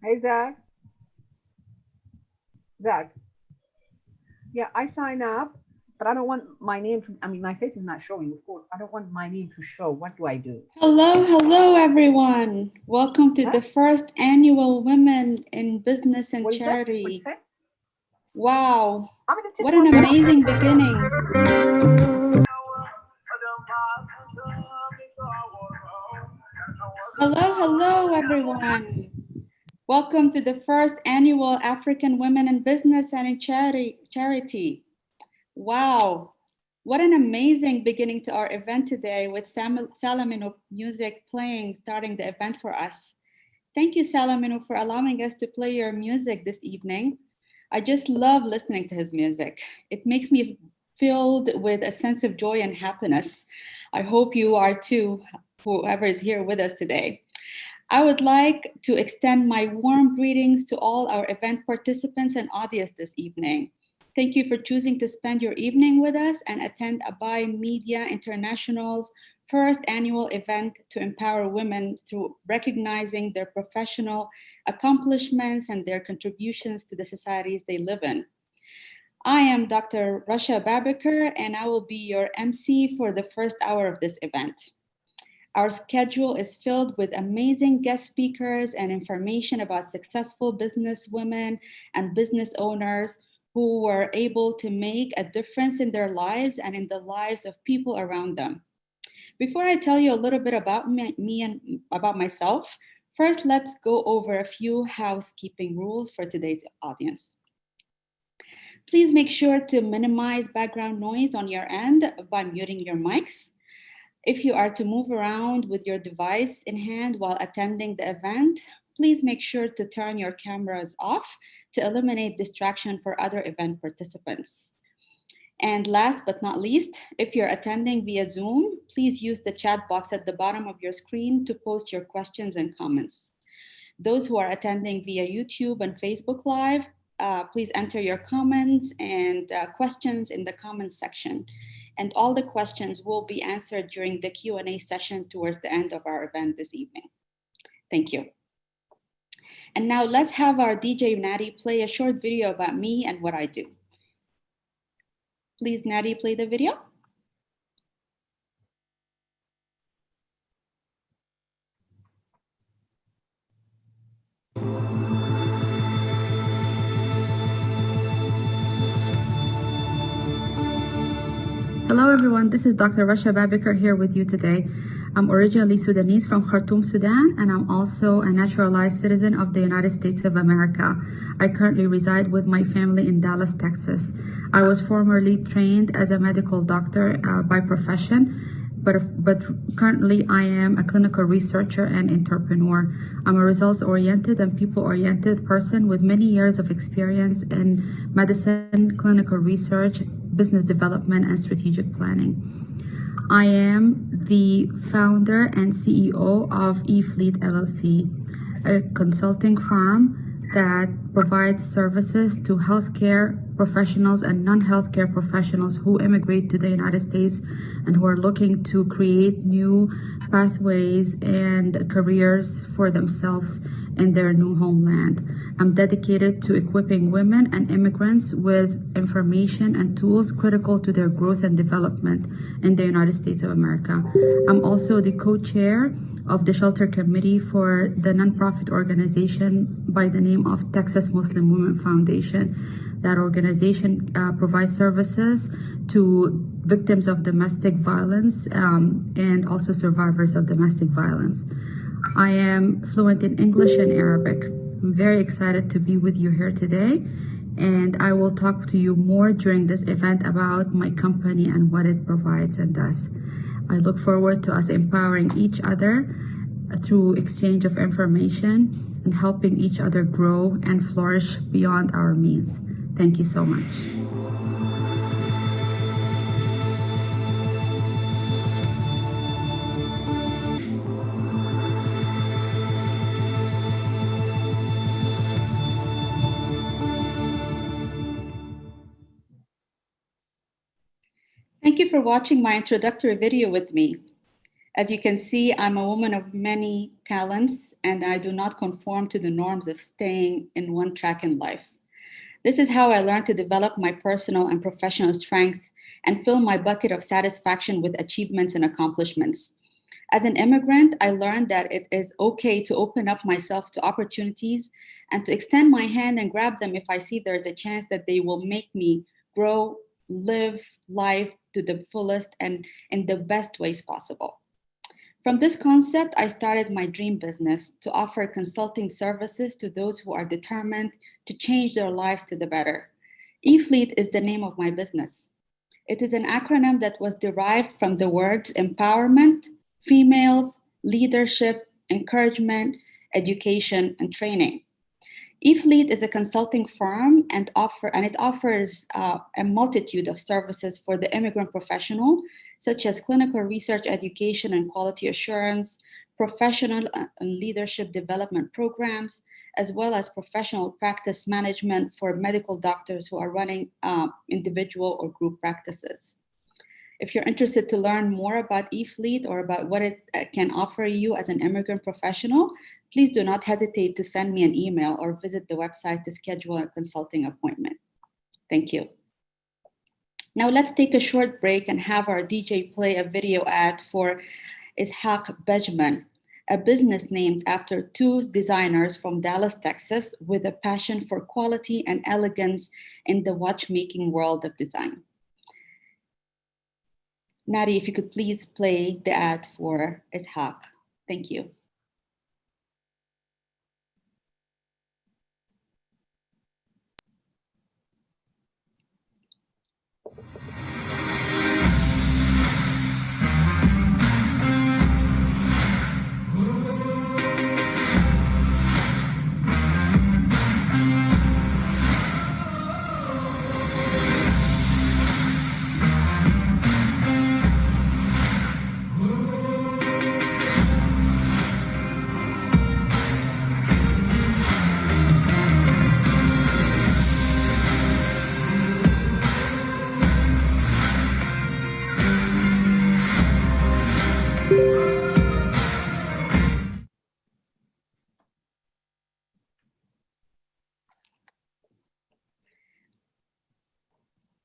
Hey, Zach. Zach. Yeah, I sign up, but I don't want my name to, I mean, my face is not showing, of course. I don't want my name to show. What do I do? Hello, everyone. Welcome to Huh? the first annual Women in Business and What is that? What you Charity. say? Wow, I mean, it's just what an one word. amazing beginning. Hello, everyone. Welcome to the first annual African Women in Business and in Charity. Wow, what an amazing beginning to our event today with Salamino music playing, starting the event for us. Thank you, Salamino, for allowing us to play your music this evening. I just love listening to his music. It makes me filled with a sense of joy and happiness. I hope you are too, whoever is here with us today. I would like to extend my warm greetings to all our event participants and audience this evening. Thank you for choosing to spend your evening with us and attend Abai Media International's first annual event to empower women through recognizing their professional accomplishments and their contributions to the societies they live in. I am Dr. Rasha Babikar, and I will be your MC for the first hour of this event. Our schedule is filled with amazing guest speakers and information about successful business women and business owners who were able to make a difference in their lives and in the lives of people around them. Before I tell you a little bit about me and about myself, first let's go over a few housekeeping rules for today's audience. Please make sure to minimize background noise on your end by muting your mics. If you are to move around with your device in hand while attending the event, please make sure to turn your cameras off to eliminate distraction for other event participants. And last but not least, if you're attending via Zoom, please use the chat box at the bottom of your screen to post your questions and comments. Those who are attending via YouTube and Facebook Live, please enter your comments and questions in the comments section. And all the questions will be answered during the Q&A session towards the end of our event this evening. Thank you. And now let's have our DJ Natty play a short video about me and what I do. Please, Natty, play the video. Hello everyone, this is Dr. Rasha Babikar here with you today. I'm originally Sudanese from Khartoum, Sudan, and I'm also a naturalized citizen of the United States of America. I currently reside with my family in Dallas, Texas. I was formerly trained as a medical doctor by profession, but currently I am a clinical researcher and entrepreneur. I'm a results-oriented and people-oriented person with many years of experience in medicine, clinical research, business development, and strategic planning. I am the founder and CEO of eFleet LLC, a consulting firm that provides services to healthcare professionals and non-healthcare professionals who immigrate to the United States and who are looking to create new pathways and careers for themselves in their new homeland. I'm dedicated to equipping women and immigrants with information and tools critical to their growth and development in the United States of America. I'm also the co-chair of the Shelter Committee for the nonprofit organization by the name of Texas Muslim Women Foundation. That organization provides services to victims of domestic violence and also survivors of domestic violence. I am fluent in English and Arabic. I'm very excited to be with you here today, and I will talk to you more during this event about my company and what it provides and does. I look forward to us empowering each other through exchange of information and helping each other grow and flourish beyond our means. Thank you so much. Thank you for watching my introductory video with me. As you can see, I'm a woman of many talents, and I do not conform to the norms of staying in one track in life. This is how I learned to develop my personal and professional strength and fill my bucket of satisfaction with achievements and accomplishments. As an immigrant, I learned that it is okay to open up myself to opportunities and to extend my hand and grab them if I see there is a chance that they will make me grow, live life to the fullest and in the best ways possible. From this concept, I started my dream business to offer consulting services to those who are determined to change their lives to the better. eFleet is the name of my business. It is an acronym that was derived from the words empowerment, females, leadership, encouragement, education, and training. eFleet is a consulting firm and it offers a multitude of services for the immigrant professional, such as clinical research, education, and quality assurance, professional and leadership development programs, as well as professional practice management for medical doctors who are running individual or group practices. If you're interested to learn more about eFleet or about what it can offer you as an immigrant professional, please do not hesitate to send me an email or visit the website to schedule a consulting appointment. Thank you. Now let's take a short break and have our DJ play a video ad for Ishaq Bejman, a business named after two designers from Dallas, Texas, with a passion for quality and elegance in the watchmaking world of design. Nari, if you could please play the ad for Ishaq. Thank you.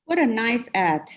What a nice ad.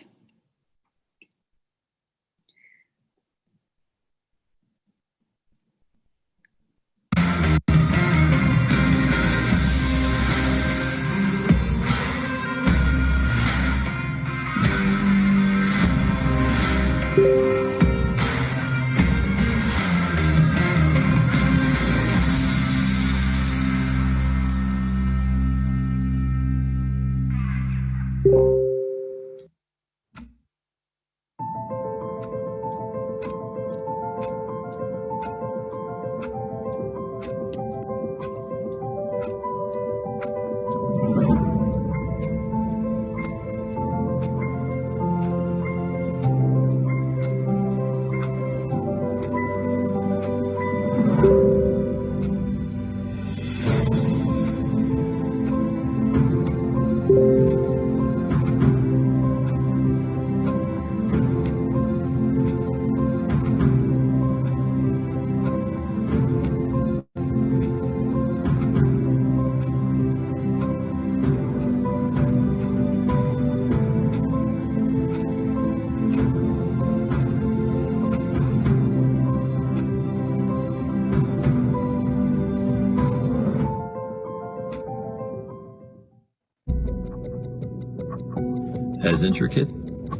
As intricate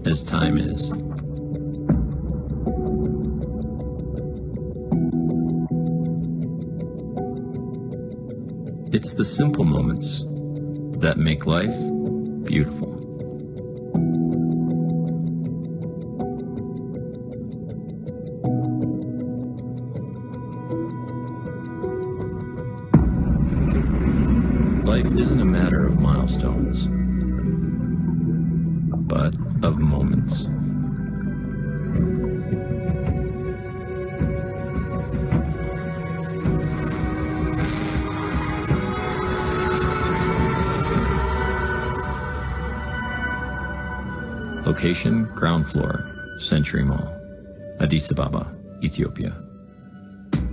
as time is. It's the simple moments that make life beautiful. Life isn't a matter of milestones, but of moments. Location, ground floor, Century Mall, Addis Ababa. Ethiopia.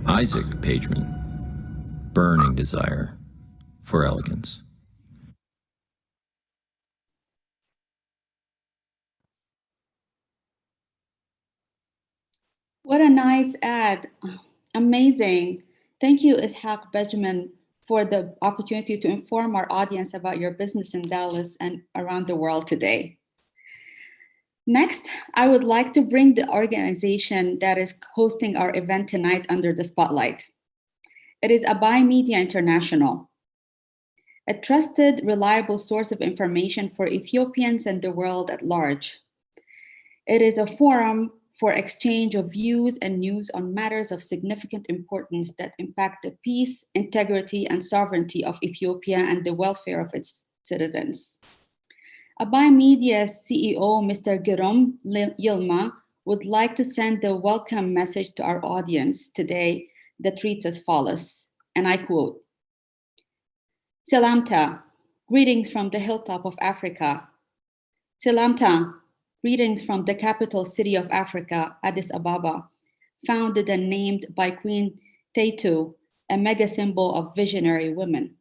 Isaac Pageman, burning desire for elegance. What a nice ad. Amazing. Thank you, Ishaq Benjamin, for the opportunity to inform our audience about your business in Dallas and around the world today. Next, I would like to bring the organization that is hosting our event tonight under the spotlight. It is Abai Media International, a trusted, reliable source of information for Ethiopians and the world at large. It is a forum for exchange of views and news on matters of significant importance that impact the peace, integrity, and sovereignty of Ethiopia and the welfare of its citizens. Abai Media's CEO, Mr. Girom Yilma, would like to send a welcome message to our audience today that reads as follows, and I quote, Selamta, greetings from the hilltop of Africa. Selamta, greetings from the capital city of Africa, Addis Ababa, founded and named by Queen Teitu, a mega symbol of visionary women.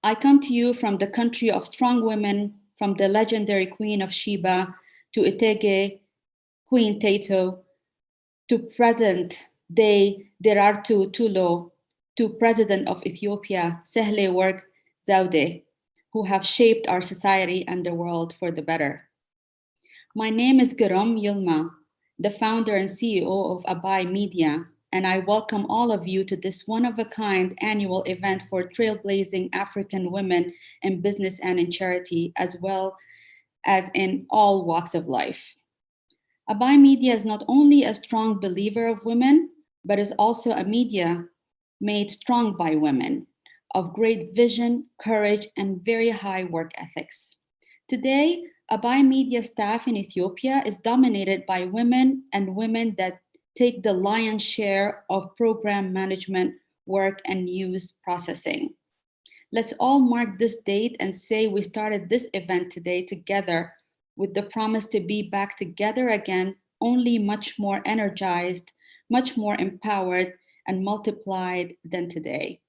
I come to you from the country of strong women, from the legendary Queen of Sheba to Itege, Queen Teitu, to present day Derartu Tulo, to President of Ethiopia, Sehle Work Zaude, who have shaped our society and the world for the better. My name is Girom Yilma, the founder and CEO of Abai Media, and I welcome all of you to this one-of-a-kind annual event for trailblazing African women in business and in charity, as well as in all walks of life. Abai Media is not only a strong believer of women, but is also a media made strong by women, of great vision, courage, and very high work ethics. Today, Abai Media staff in Ethiopia is dominated by women and women that take the lion's share of program management work and news processing. Let's all mark this date and say we started this event today together with the promise to be back together again, only much more energized, much more empowered, and multiplied than today.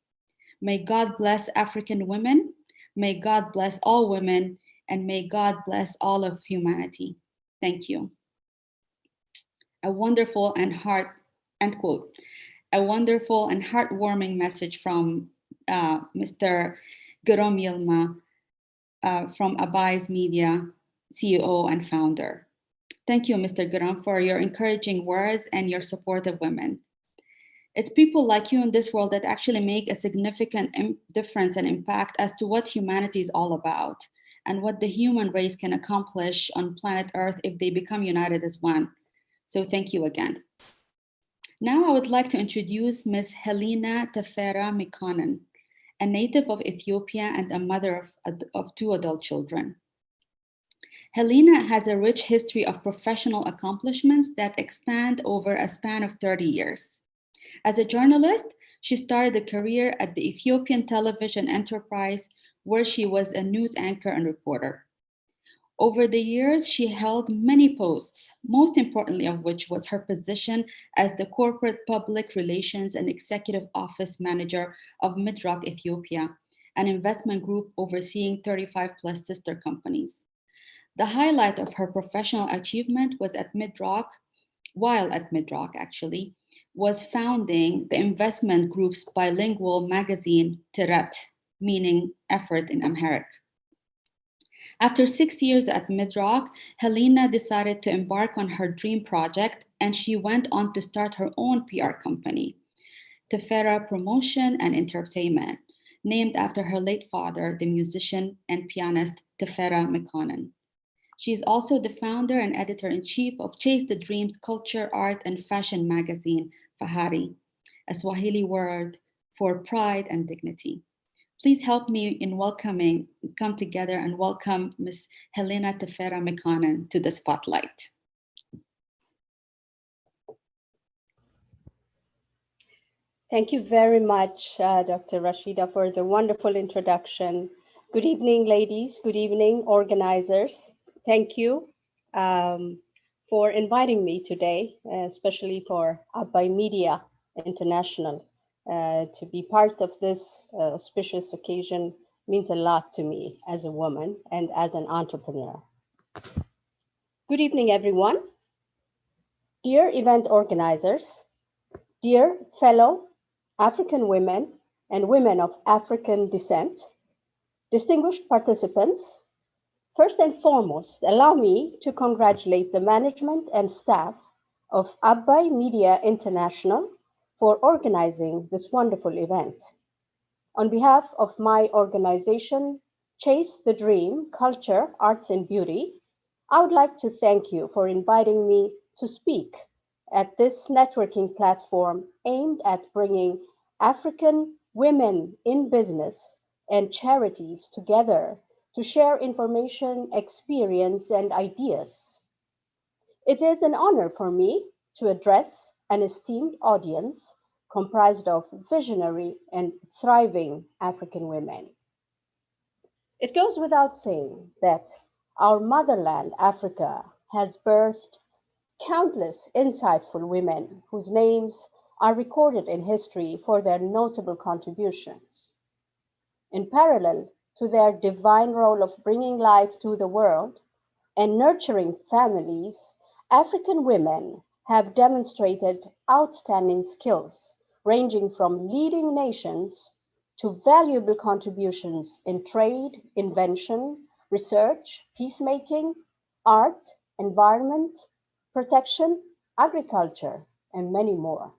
May God bless African women. May God bless all women, and may God bless all of humanity. Thank you. A wonderful and end quote, a wonderful and heartwarming message from Mr. Girom Yilma from Abai's Media CEO and founder. Thank you, Mr. Girom, for your encouraging words and your support of women. It's people like you in this world that actually make a significant difference and impact as to what humanity is all about and what the human race can accomplish on planet Earth if they become united as one. So thank you again. Now I would like to introduce Ms. Helena Tefera Mikonnen, a native of Ethiopia and a mother of 2 adult children. Helena has a rich history of professional accomplishments that expand over a span of 30 years. As a journalist, she started a career at the Ethiopian television enterprise, where she was a news anchor and reporter. Over the years, she held many posts, most importantly of which was her position as the corporate public relations and executive office manager of Midrock Ethiopia, an investment group overseeing 35 plus sister companies. The highlight of her professional achievement was at Midrock, while at Midrock actually, was founding the investment group's bilingual magazine, Tirat, meaning effort in Amharic. After 6 years at Midrock, Helena decided to embark on her dream project, and she went on to start her own PR company, Tefera Promotion and Entertainment, named after her late father, the musician and pianist Tefera Mikonnen. She is also the founder and editor-in-chief of Chase the Dreams culture, art, and fashion magazine, Fahari, a Swahili word for pride and dignity. Please help me in come together and welcome Ms. Helena Tefera Mikonnen to the spotlight. Thank you very much, Dr. Rashida, for the wonderful introduction. Good evening, ladies. Good evening, organizers. Thank you for inviting me today, especially for Abbai Media International. To be part of this auspicious occasion means a lot to me as a woman and as an entrepreneur. Good evening, everyone. Dear event organizers, dear fellow African women and women of African descent, distinguished participants, first and foremost, allow me to congratulate the management and staff of Abbai Media International for organizing this wonderful event. On behalf of my organization, Chase the Dream, Culture, Arts and Beauty, I would like to thank you for inviting me to speak at this networking platform aimed at bringing African women in business and charities together to share information, experience, and ideas. It is an honor for me to address an esteemed audience comprised of visionary and thriving African women. It goes without saying that our motherland, Africa, has birthed countless insightful women whose names are recorded in history for their notable contributions. In parallel to their divine role of bringing life to the world and nurturing families, African women have demonstrated outstanding skills ranging from leading nations to valuable contributions in trade, invention, research, peacemaking, art, environment, protection, agriculture, and many more.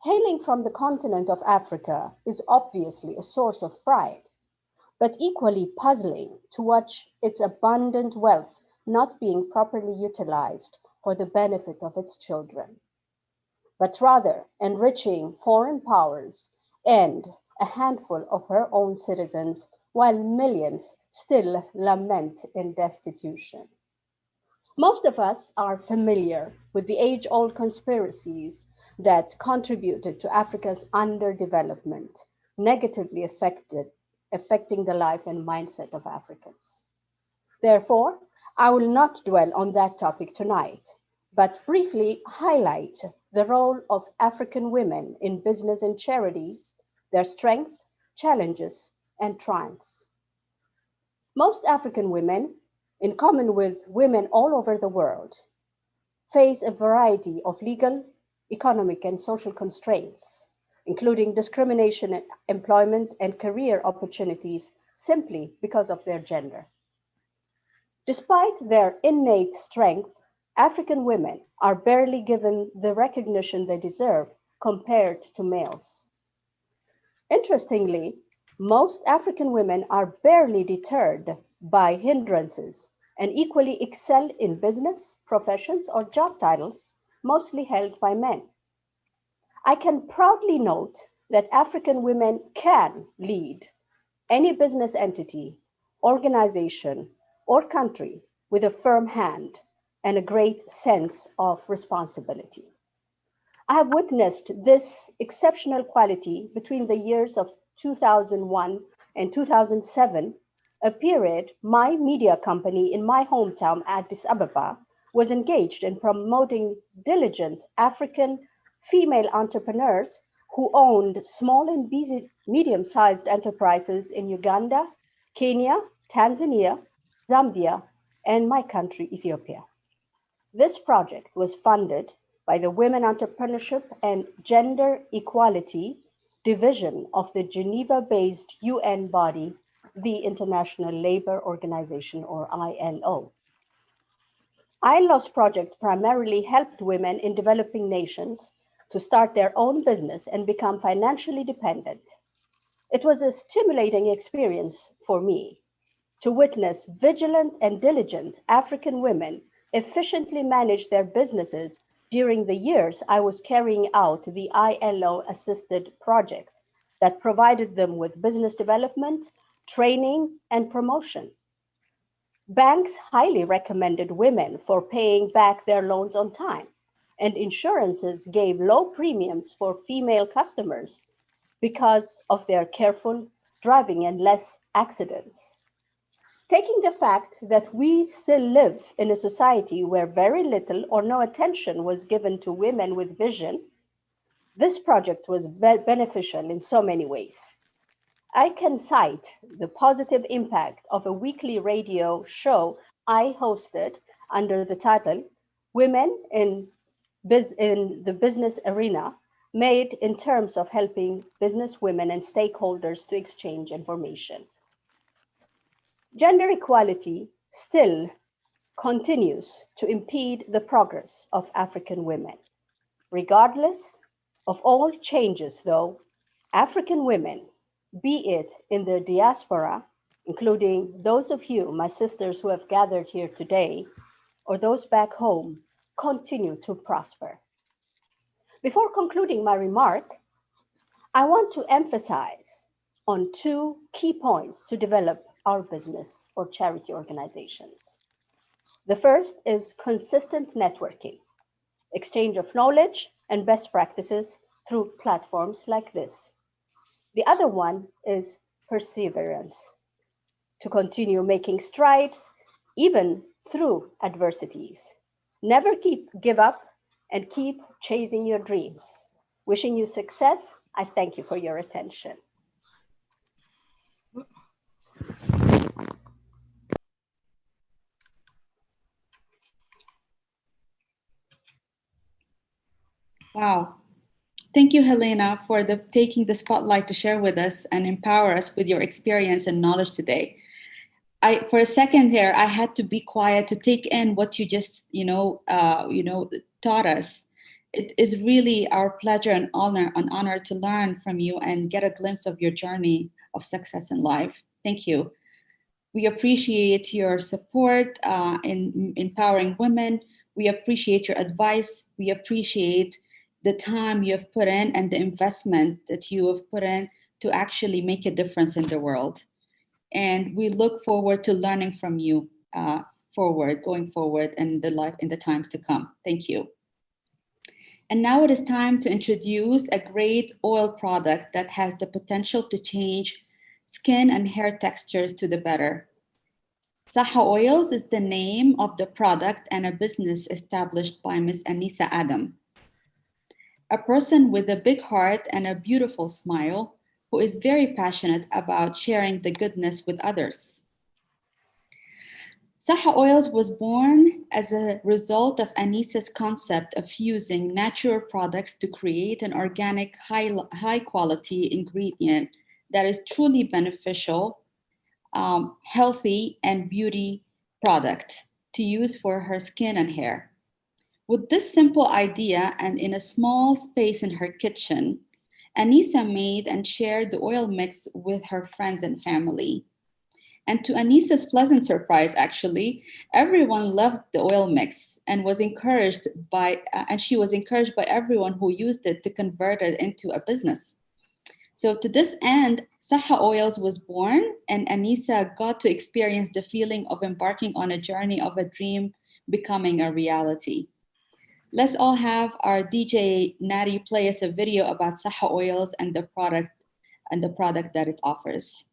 Hailing from the continent of Africa is obviously a source of pride, but equally puzzling to watch its abundant wealth not being properly utilized for the benefit of its children, but rather enriching foreign powers and a handful of her own citizens, while millions still lament in destitution. Most of us are familiar with the age-old conspiracies that contributed to Africa's underdevelopment, negatively affecting the life and mindset of Africans. Therefore, I will not dwell on that topic tonight, but briefly highlight the role of African women in business and charities, their strengths, challenges, and triumphs. Most African women, in common with women all over the world, face a variety of legal, economic, and social constraints, including discrimination in employment and career opportunities simply because of their gender. Despite their innate strength, African women are barely given the recognition they deserve compared to males. Interestingly, most African women are barely deterred by hindrances and equally excel in business, professions, or job titles mostly held by men. I can proudly note that African women can lead any business entity, organization, or country with a firm hand and a great sense of responsibility. I have witnessed this exceptional quality between the years of 2001 and 2007, a period my media company in my hometown, Addis Ababa, was engaged in promoting diligent African female entrepreneurs who owned small and medium-sized enterprises in Uganda, Kenya, Tanzania, Zambia, and my country, Ethiopia. This project was funded by the Women Entrepreneurship and Gender Equality Division of the Geneva-based UN body, the International Labour Organization, or ILO. ILO's project primarily helped women in developing nations to start their own business and become financially dependent. It was a stimulating experience for me to witness vigilant and diligent African women efficiently manage their businesses during the years I was carrying out the ILO-assisted project that provided them with business development, training, and promotion. Banks highly recommended women for paying back their loans on time, and insurances gave low premiums for female customers because of their careful driving and less accidents. Taking the fact that we still live in a society where very little or no attention was given to women with vision, this project was beneficial in so many ways. I can cite the positive impact of a weekly radio show I hosted under the title Women in the Business Arena, made in terms of helping business women and stakeholders to exchange information. Gender equality still continues to impede the progress of African women. Regardless of all changes, though, African women, be it in the diaspora, including those of you, my sisters who have gathered here today, or those back home, continue to prosper. Before concluding my remark, I want to emphasize on two key points to develop our business or charity organizations. The first is consistent networking, exchange of knowledge and best practices through platforms like this. The other one is perseverance, to continue making strides even through adversities. Never give up and keep chasing your dreams. Wishing you success. I thank you for your attention. Wow. Thank you, Helena, for taking the spotlight to share with us and empower us with your experience and knowledge today. For a second there, I had to be quiet to take in what you just, taught us. It is really our pleasure and honor to learn from you and get a glimpse of your journey of success in life. Thank you. We appreciate your support in empowering women. We appreciate your advice. We appreciate the time you have put in and the investment that you have put in to actually make a difference in the world. And we look forward to learning from you going forward in the times to come. Thank you. And now it is time to introduce a great oil product that has the potential to change skin and hair textures to the better. Saha Oils is the name of the product and a business established by Ms. Anisa Adam, a person with a big heart and a beautiful smile who is very passionate about sharing the goodness with others. Saha Oils was born as a result of Anisa's concept of using natural products to create an organic, high quality ingredient that is truly beneficial, healthy, and beauty product to use for her skin and hair. With this simple idea and in a small space in her kitchen, Anisa made and shared the oil mix with her friends and family. And to Anisa's pleasant surprise, actually, everyone loved the oil mix and she was encouraged by everyone who used it to convert it into a business. So to this end, Saha Oils was born, and Anisa got to experience the feeling of embarking on a journey of a dream becoming a reality. Let's all have our DJ Nari play us a video about Saha Oils and the product that it offers.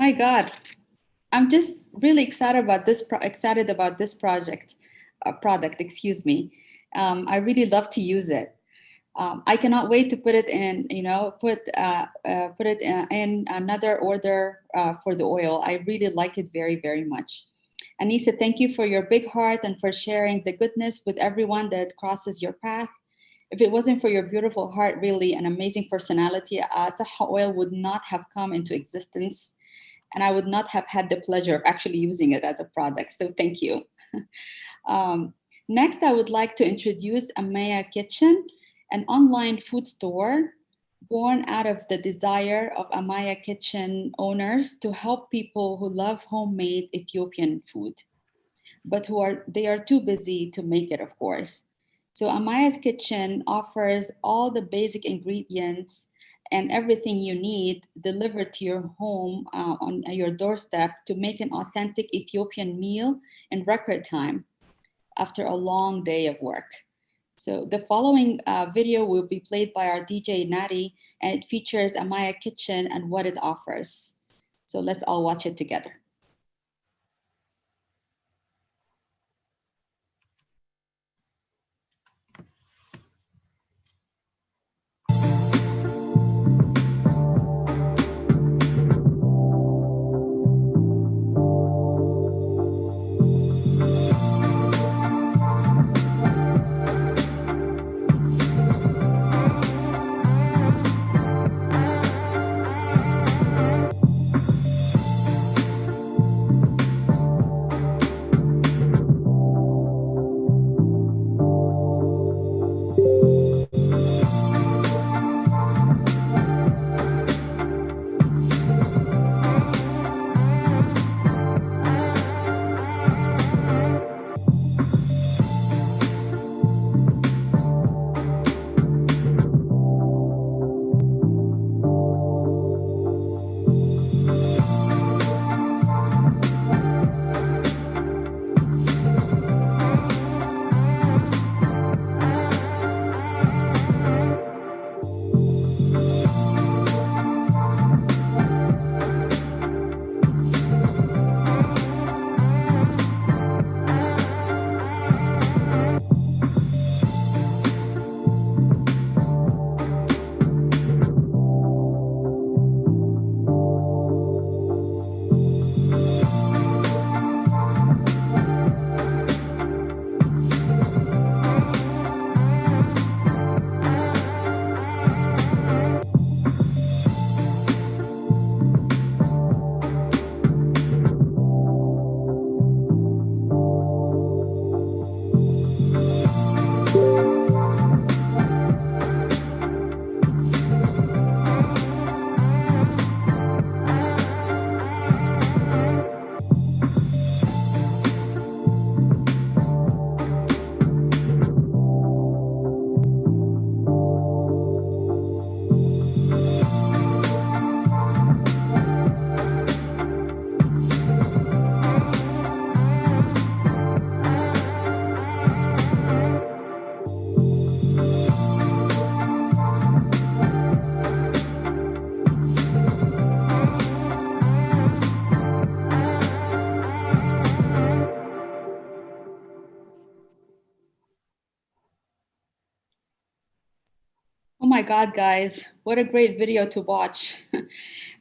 My God, I'm just really excited about this product. Excuse me. I really love to use it. I cannot wait to put it in. Put it in another order for the oil. I really like it very, very much. Anissa, thank you for your big heart and for sharing the goodness with everyone that crosses your path. If it wasn't for your beautiful heart, really, an amazing personality, Saha Oil would not have come into existence, and I would not have had the pleasure of actually using it as a product. So thank you. Next, I would like to introduce Amaya Kitchen, an online food store born out of the desire of Amaya Kitchen owners to help people who love homemade Ethiopian food, but they are too busy to make it, of course. So Amaya's Kitchen offers all the basic ingredients and everything you need delivered to your home on your doorstep to make an authentic Ethiopian meal in record time after a long day of work. So the following video will be played by our DJ Nati, and it features Amaya Kitchen and what it offers. So let's all watch it together. Oh my God, guys, what a great video to watch.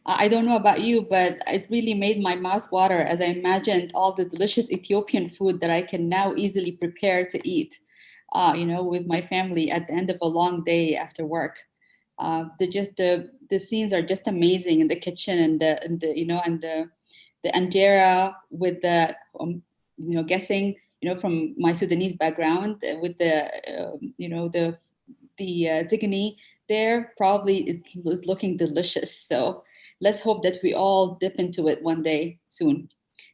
I don't know about you, but it really made my mouth water as I imagined all the delicious Ethiopian food that I can now easily prepare to eat, with my family at the end of a long day after work. The scenes are just amazing in the kitchen and the injera with the guessing from my Sudanese background with the zigani there, probably it was looking delicious. So let's hope that we all dip into it one day soon.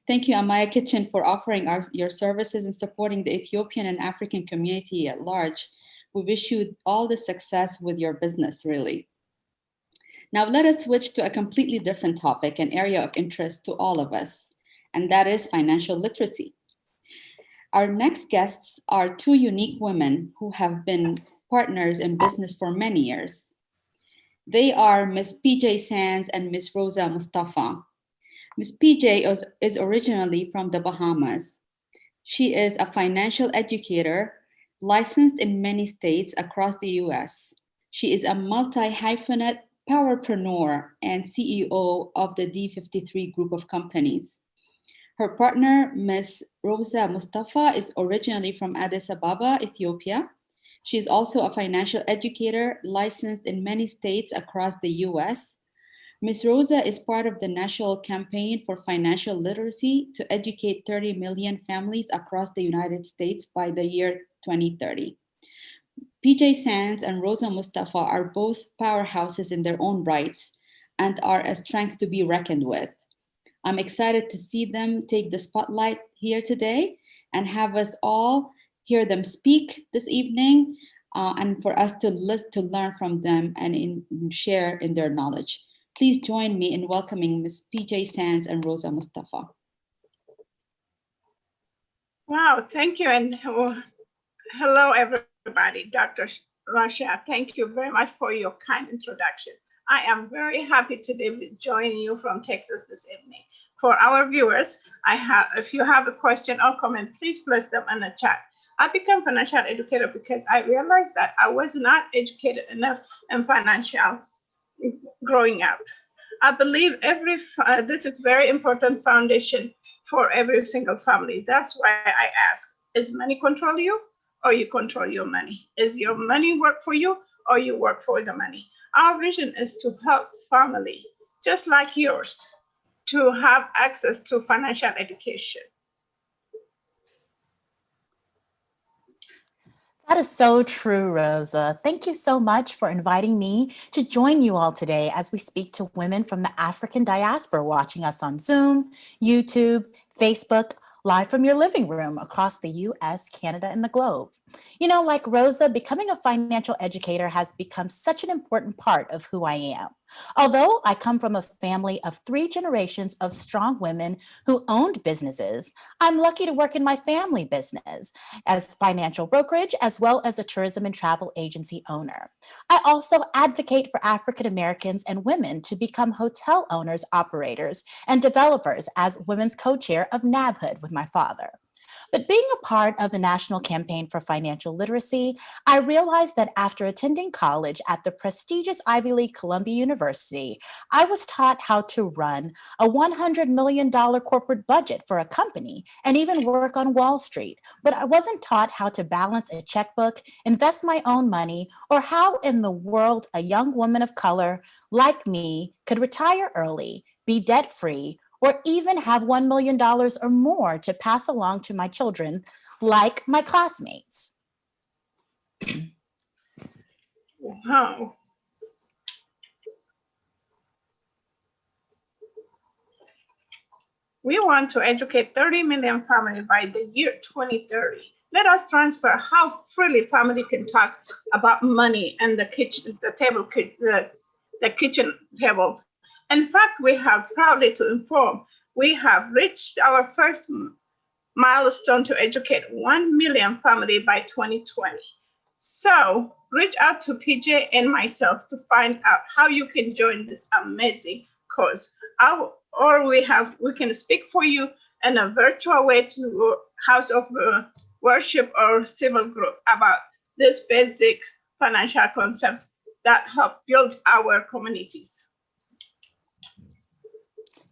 Thank you, Amaya Kitchen, for offering your services and supporting the Ethiopian and African community at large. We wish you all the success with your business, really. Now let us switch to a completely different topic, an area of interest to all of us, and that is financial literacy. Our next guests are two unique women who have been partners in business for many years. They are Ms. PJ Sands and Ms. Rosa Mustafa. Ms. PJ is originally from the Bahamas. She is a financial educator licensed in many states across the US. She is a multi-hyphenate powerpreneur and CEO of the D53 group of companies. Her partner, Ms. Rosa Mustafa, is originally from Addis Ababa, Ethiopia. She is also a financial educator licensed in many states across the US. Ms. Rosa is part of the National Campaign for Financial Literacy to educate 30 million families across the United States by the year 2030. PJ Sands and Rosa Mustafa are both powerhouses in their own rights and are a strength to be reckoned with. I'm excited to see them take the spotlight here today and have us all hear them speak this evening and for us to learn from them and share in their knowledge. Please join me in welcoming Ms. PJ Sands and Rosa Mustafa. Wow, thank you. And hello, everybody. Dr. Rasha, thank you very much for your kind introduction. I am very happy to be joining you from Texas this evening. For our viewers, if you have a question or comment, please place them in the chat. I became a financial educator because I realized that I was not educated enough in financial growing up. I believe this is very important foundation for every single family. That's why I ask, is money control you or you control your money? Is your money work for you or you work for the money? Our vision is to help family, just like yours, to have access to financial education. That is so true, Rosa. Thank you so much for inviting me to join you all today as we speak to women from the African diaspora watching us on Zoom, YouTube, Facebook, live from your living room across the US, Canada, and the globe. You know, like Rosa, becoming a financial educator has become such an important part of who I am. Although I come from a family of 3 generations of strong women who owned businesses, I'm lucky to work in my family business as financial brokerage, as well as a tourism and travel agency owner. I also advocate for African Americans and women to become hotel owners, operators, and developers as women's co-chair of NABHOOD with my father. But being a part of the National Campaign for Financial Literacy, I realized that after attending college at the prestigious Ivy League Columbia University, I was taught how to run a $100 million corporate budget for a company and even work on Wall Street. But I wasn't taught how to balance a checkbook, invest my own money, or how in the world a young woman of color like me could retire early, be debt-free, or even have $1 million or more to pass along to my children, like my classmates. Wow. We want to educate 30 million families by the year 2030. Let us transfer how freely family can talk about money and the kitchen table. In fact, we have proudly to inform, we have reached our first milestone to educate 1 million families by 2020. So reach out to PJ and myself to find out how you can join this amazing cause. Or we can speak for you in a virtual way to House of Worship or civil group about this basic financial concepts that help build our communities.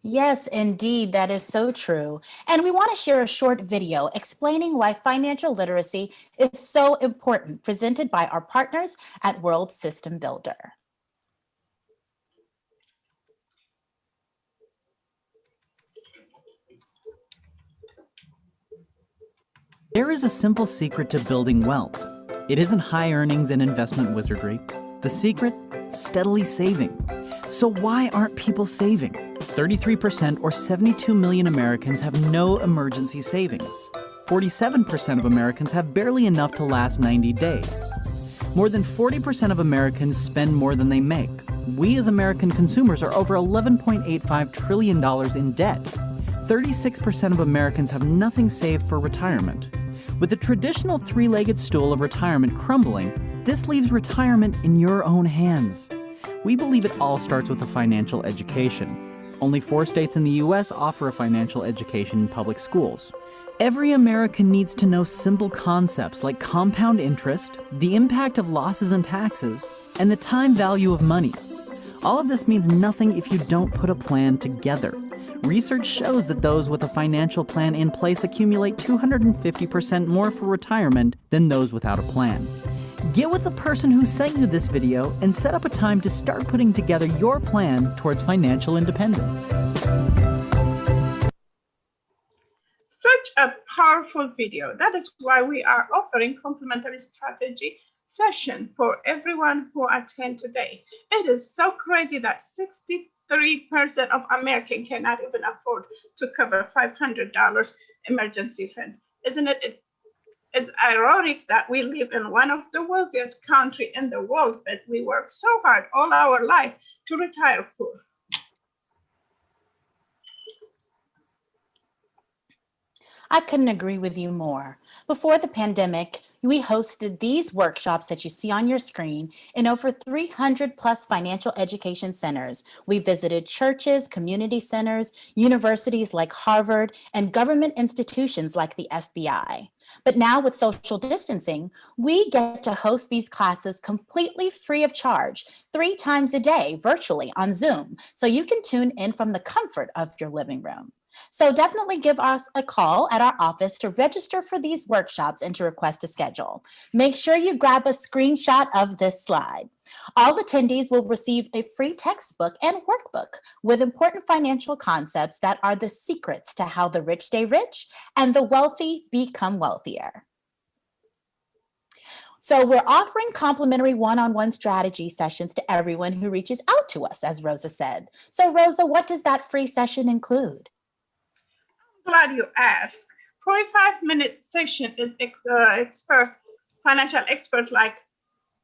Yes, indeed, that is so true. And we want to share a short video explaining why financial literacy is so important, presented by our partners at World System Builder. There is a simple secret to building wealth. It isn't high earnings and investment wizardry. The secret? Steadily saving. So why aren't people saving? 33% or 72 million Americans have no emergency savings. 47% of Americans have barely enough to last 90 days. More than 40% of Americans spend more than they make. We as American consumers are over $11.85 trillion in debt. 36% of Americans have nothing saved for retirement. With the traditional 3-legged stool of retirement crumbling, this leaves retirement in your own hands. We believe it all starts with a financial education. Only 4 states in the US offer a financial education in public schools. Every American needs to know simple concepts like compound interest, the impact of losses and taxes, and the time value of money. All of this means nothing if you don't put a plan together. Research shows that those with a financial plan in place accumulate 250% more for retirement than those without a plan. Get with the person who sent you this video and set up a time to start putting together your plan towards financial independence. Such a powerful video. That is why we are offering complimentary strategy session for everyone who attend today. It is so crazy that 63% of Americans cannot even afford to cover $500 emergency fund. Isn't it? It's ironic that we live in one of the wealthiest countries in the world, but we work so hard all our life to retire poor. I couldn't agree with you more. Before the pandemic, we hosted these workshops that you see on your screen in over 300 plus financial education centers. We visited churches, community centers, universities like Harvard, and government institutions like the FBI. But now with social distancing, we get to host these classes completely free of charge 3 times a day virtually on Zoom, so you can tune in from the comfort of your living room. So definitely give us a call at our office to register for these workshops and to request a schedule. Make sure you grab a screenshot of this slide. All attendees will receive a free textbook and workbook with important financial concepts that are the secrets to how the rich stay rich and the wealthy become wealthier. So we're offering complimentary one-on-one strategy sessions to everyone who reaches out to us, as Rosa said. So Rosa, what does that free session include? Glad you asked. 45-minute session is financial experts like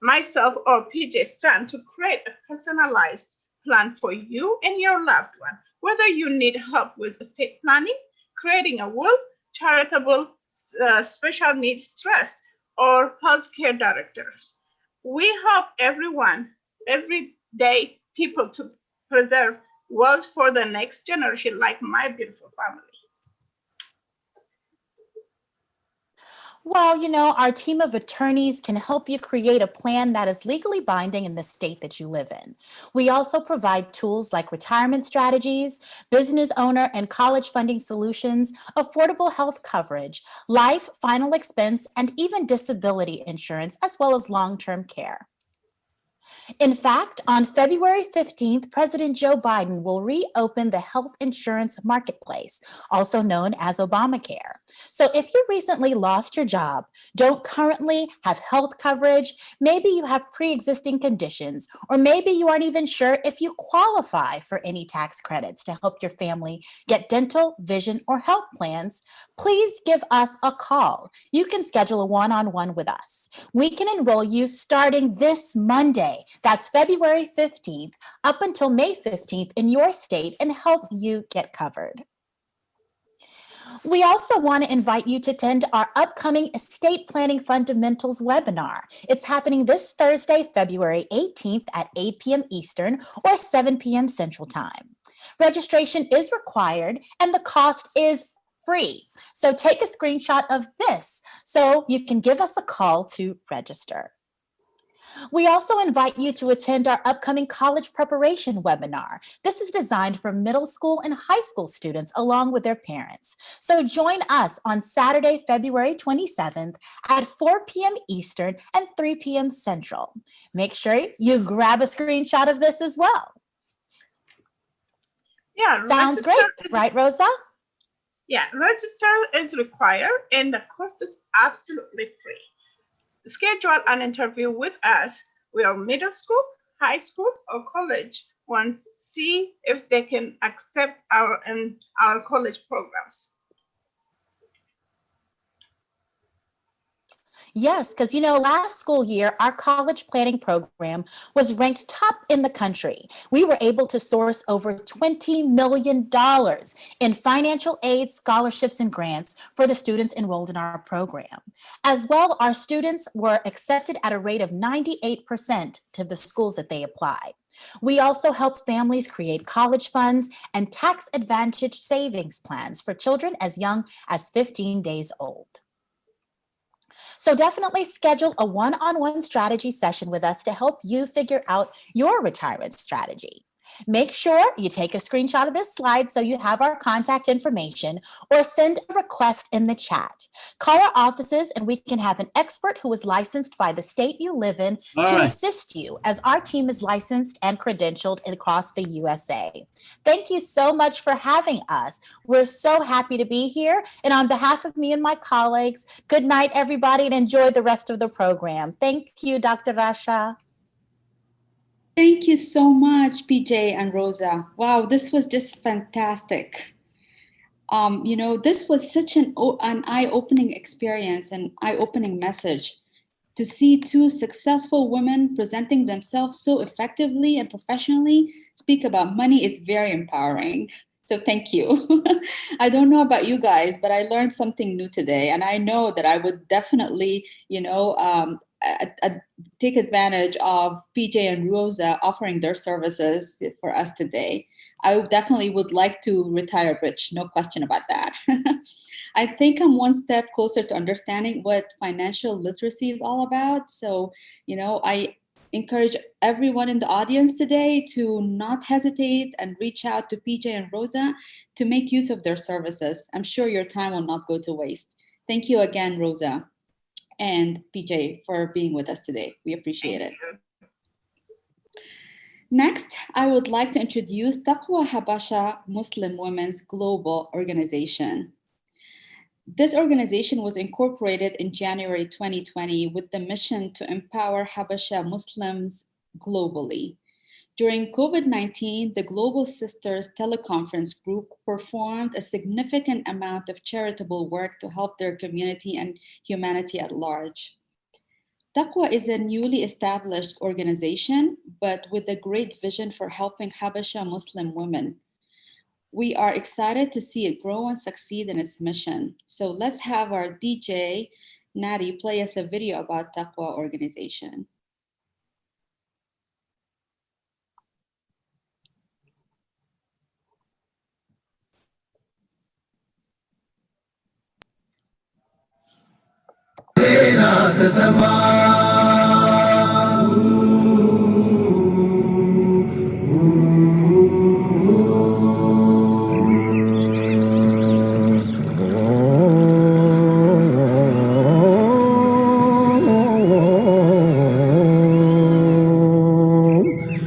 myself or PJ Sun to create a personalized plan for you and your loved one. Whether you need help with estate planning, creating a will, charitable special needs trust, or healthcare directors, we help everyday people to preserve wealth for the next generation, like my beautiful family. Well, you know, our team of attorneys can help you create a plan that is legally binding in the state that you live in. We also provide tools like retirement strategies, business owner and college funding solutions, affordable health coverage, life, final expense, and even disability insurance, as well as long-term care. In fact, on February 15th, President Joe Biden will reopen the health insurance marketplace, also known as Obamacare. So if you recently lost your job, don't currently have health coverage, maybe you have pre-existing conditions, or maybe you aren't even sure if you qualify for any tax credits to help your family get dental, vision, or health plans, please give us a call. You can schedule a one-on-one with us. We can enroll you starting this Monday. That's February 15th up until May 15th in your state and help you get covered. We also want to invite you to attend our upcoming Estate Planning Fundamentals webinar. It's happening this Thursday, February 18th at 8 p.m. Eastern or 7 p.m. Central Time. Registration is required and the cost is free. So take a screenshot of this so you can give us a call to register. We also invite you to attend our upcoming college preparation webinar. This is designed for middle school and high school students along with their parents. So join us on Saturday, February 27th at 4 p.m. Eastern and 3 p.m. Central. Make sure you grab a screenshot of this as well. Yeah, sounds great, right, Rosa? Yeah, register is required and the cost is absolutely free. Schedule an interview with us. We are middle school, high school, or college. Want to see if they can accept our college programs. Yes, because, you know, last school year, our college planning program was ranked top in the country. We were able to source over $20 million in financial aid, scholarships, and grants for the students enrolled in our program. As well, our students were accepted at a rate of 98% to the schools that they applied. We also help families create college funds and tax-advantaged savings plans for children as young as 15 days old. So definitely schedule a one-on-one strategy session with us to help you figure out your retirement strategy. Make sure you take a screenshot of this slide so you have our contact information, or send a request in the chat. Call our offices and we can have an expert who is licensed by the state you live in to assist you, as our team is licensed and credentialed across the USA. Thank you so much for having us. We're so happy to be here. And on behalf of me and my colleagues, good night, everybody, and enjoy the rest of the program. Thank you, Dr. Rasha. Thank you so much, PJ and Rosa. Wow, this was just fantastic. This was such an eye-opening experience, an eye-opening message. To see two successful women presenting themselves so effectively and professionally speak about money is very empowering. So thank you. I don't know about you guys, but I learned something new today. And I know that I would definitely, take advantage of PJ and Rosa offering their services for us today. I definitely would like to retire rich, no question about that. I think I'm one step closer to understanding what financial literacy is all about. So, I encourage everyone in the audience today to not hesitate and reach out to PJ and Rosa to make use of their services. I'm sure your time will not go to waste. Thank you again, Rosa and PJ, for being with us today. We appreciate it. Next, I would like to introduce Taqwa Habasha Muslim Women's Global Organization. This organization was incorporated in January 2020 with the mission to empower Habasha Muslims globally. During COVID-19, the Global Sisters teleconference group performed a significant amount of charitable work to help their community and humanity at large. Taqwa is a newly established organization, but with a great vision for helping Habasha Muslim women. We are excited to see it grow and succeed in its mission. So let's have our DJ, Nadi, play us a video about Taqwa organization.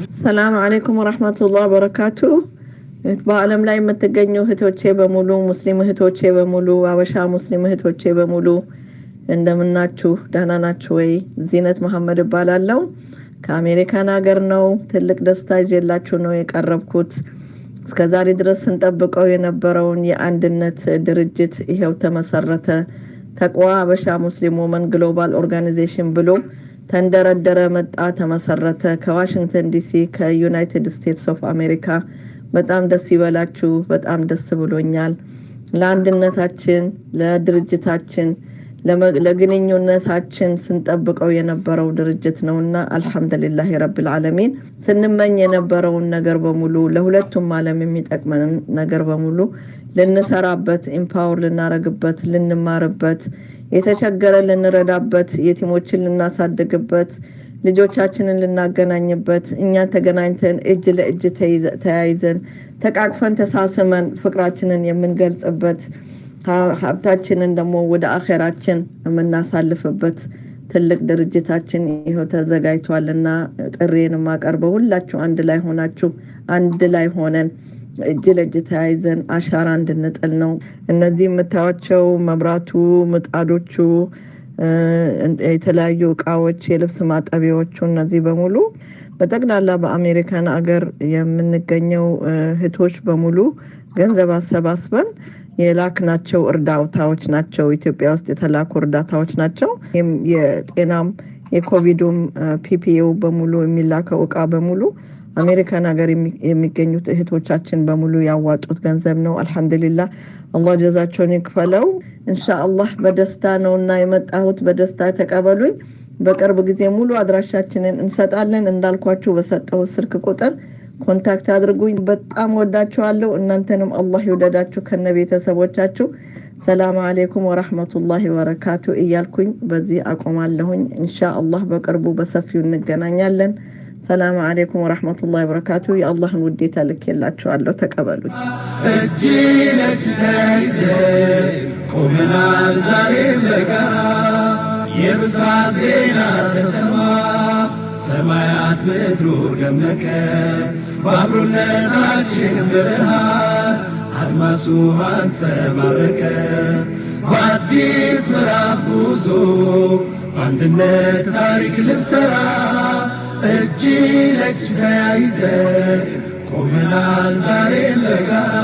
السلام عليكم ورحمة الله وبركاته. በዓለም ላይ የምትገኙ እህቶቼ በሙሉ ሙስሊም እህቶቼ በሙሉ አበሻ ሙስሊም እህቶቼ በሙሉ እንደምናችሁ ደህና ናችሁ ወይ? ዚነት መሐመድ እባላለሁ ከአሜሪካን ሀገር ነው። ትልቅ ደስታ ይዤላችሁ ነው የቀረብኩት። እስከዛሬ ድረስ እንጠብቀው የነበረውን የአንድነት ድርጅት ይሄው ተመሰረተ። ተቅዋ አበሻ ሙስሊም ወመን ግሎባል ኦርጋናይዜሽን ብሎ ተንደረደረ፣ መጣ፣ ተመሰረተ ከዋሽንግተን ዲሲ ከዩናይትድ ስቴትስ ኦፍ አሜሪካ። በጣም ደስ ይበላችሁ። በጣም ደስ ብሎኛል። ለአንድነታችን ለድርጅታችን ለግንኙነታችን ስንጠብቀው የነበረው ድርጅት ነውና አልহামዱሊላህ ረብል ዓለሚን ስንመኝ የነበረውን ነገር በሙሉ ለሁለቱም ዓለም የሚጠቅመን ነገር በሙሉ ልንሰራበት ኢምፓወር ልናረግበት ልንማርበት የተቸገረ ልንረዳበት የቲሞችን ልናሳድግበት ልጆቻችንን ልናገናኝበት እኛ ተገናኝተን እጅ ለእጅ ተያይዘን ተቃቅፈን ተሳስመን ፍቅራችንን የምንገልጽበት ሀብታችንን ደግሞ ወደ አኺራችን የምናሳልፍበት ትልቅ ድርጅታችን ይሄው ተዘጋጅቷልና ጥሪን ማቀርበው ሁላችሁ አንድ ላይ ሆናችሁ አንድ ላይ ሆነን እጅ ለእጅ ተያይዘን አሻራ እንድንጥል ነው። እነዚህ የምታዩቸው መብራቱ ምጣዶቹ የተለያዩ እቃዎች የልብስ ማጠቢያዎቹ እነዚህ በሙሉ በጠቅላላ በአሜሪካን ሀገር የምንገኘው እህቶች በሙሉ ገንዘብ አሰባስበን የላክናቸው እርዳታዎች ናቸው። ኢትዮጵያ ውስጥ የተላኩ እርዳታዎች ናቸው። የጤናም የኮቪድም ፒፒኤው በሙሉ የሚላከው እቃ በሙሉ አሜሪካን ሀገር የሚገኙት እህቶቻችን በሙሉ ያዋጡት ገንዘብ ነው። አልহামዱሊላህ አላህ ጀዛቸውን ይክፈለው። ኢንሻአላህ በደስታ ነውና የመጣሁት በደስታ ተቀበሉኝ። በቅርብ ጊዜ ሙሉ አድራሻችንን እንሰጣለን። እንዳልኳችሁ በሰጠው ስልክ ቁጥር ኮንታክት አድርጉኝ። በጣም ወዳችኋለሁ። እናንተንም አላህ ይወደዳችሁ ከነ ቤተሰቦቻችሁ። ሰላም አለይኩም ወራህመቱላሂ ወበረካቱ እያልኩኝ በዚህ አቆማለሁኝ። ኢንሻአላህ በቅርቡ በሰፊው እንገናኛለን። ሰላም አለይኩም ወራህመቱላሂ ወበረካቱ። የአላህን ውዴታ ልኬላችኋለሁ፣ ተቀበሉኝ። እጅ ለእጅ ተያይዘን ቆመናል ዛሬም በጋራ የብስራት ዜና ተሰማ ሰማያት ምድሩ ደመቀ በአብሮነታችን ብርሃን አድማሱ አንጸባረቀ በአዲስ ምዕራፍ ጉዞ በአንድነት ታሪክ ልንሰራ እጅ ለእጅ ተያይዘን ቆመናል ዛሬም በጋራ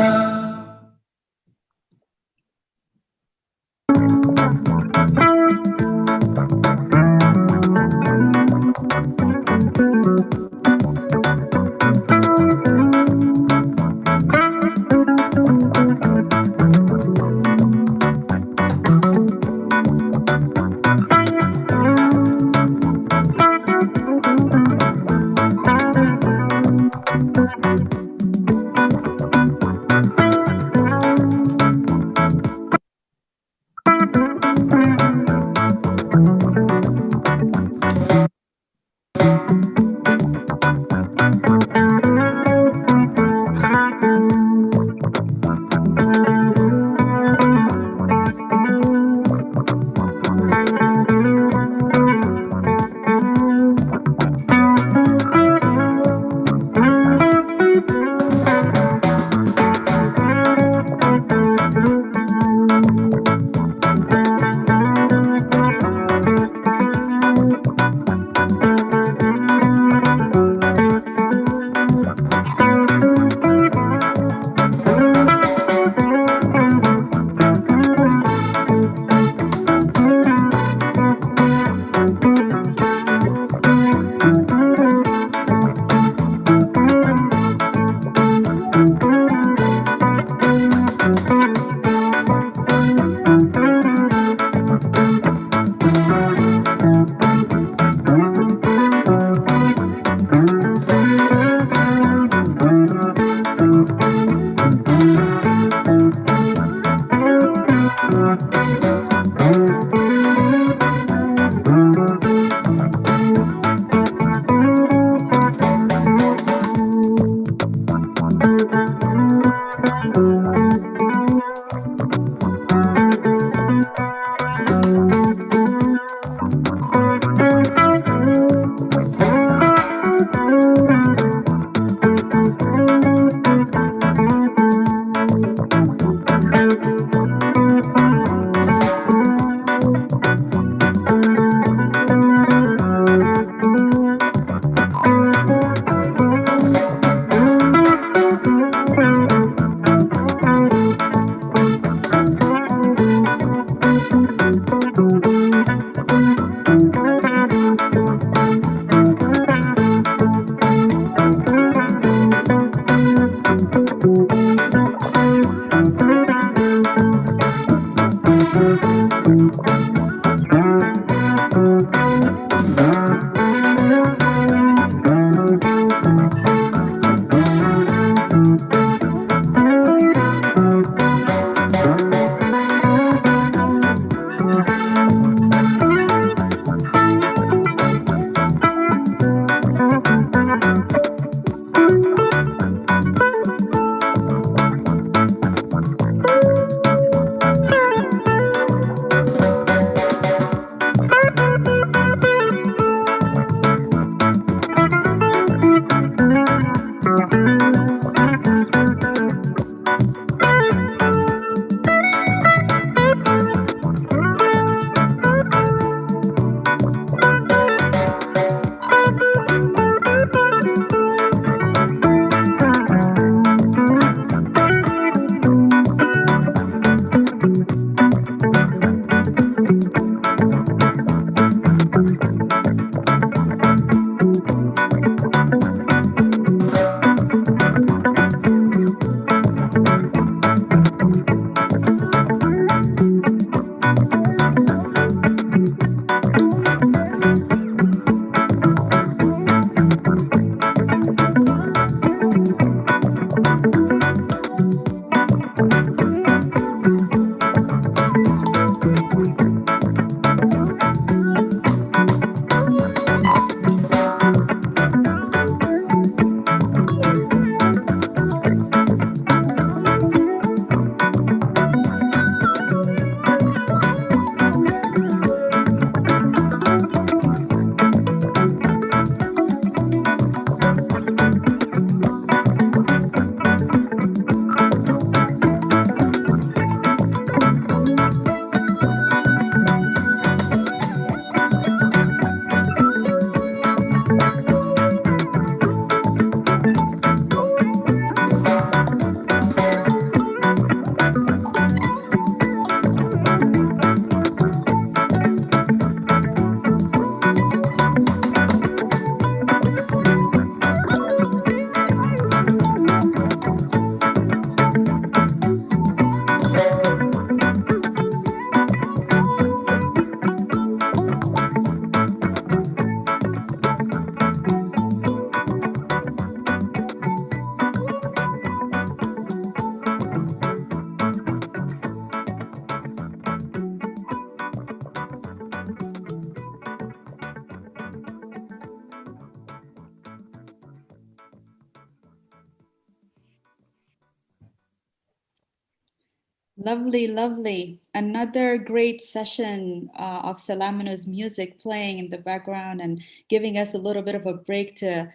Lovely, lovely. Another great session of Salamino's music playing in the background and giving us a little bit of a break to,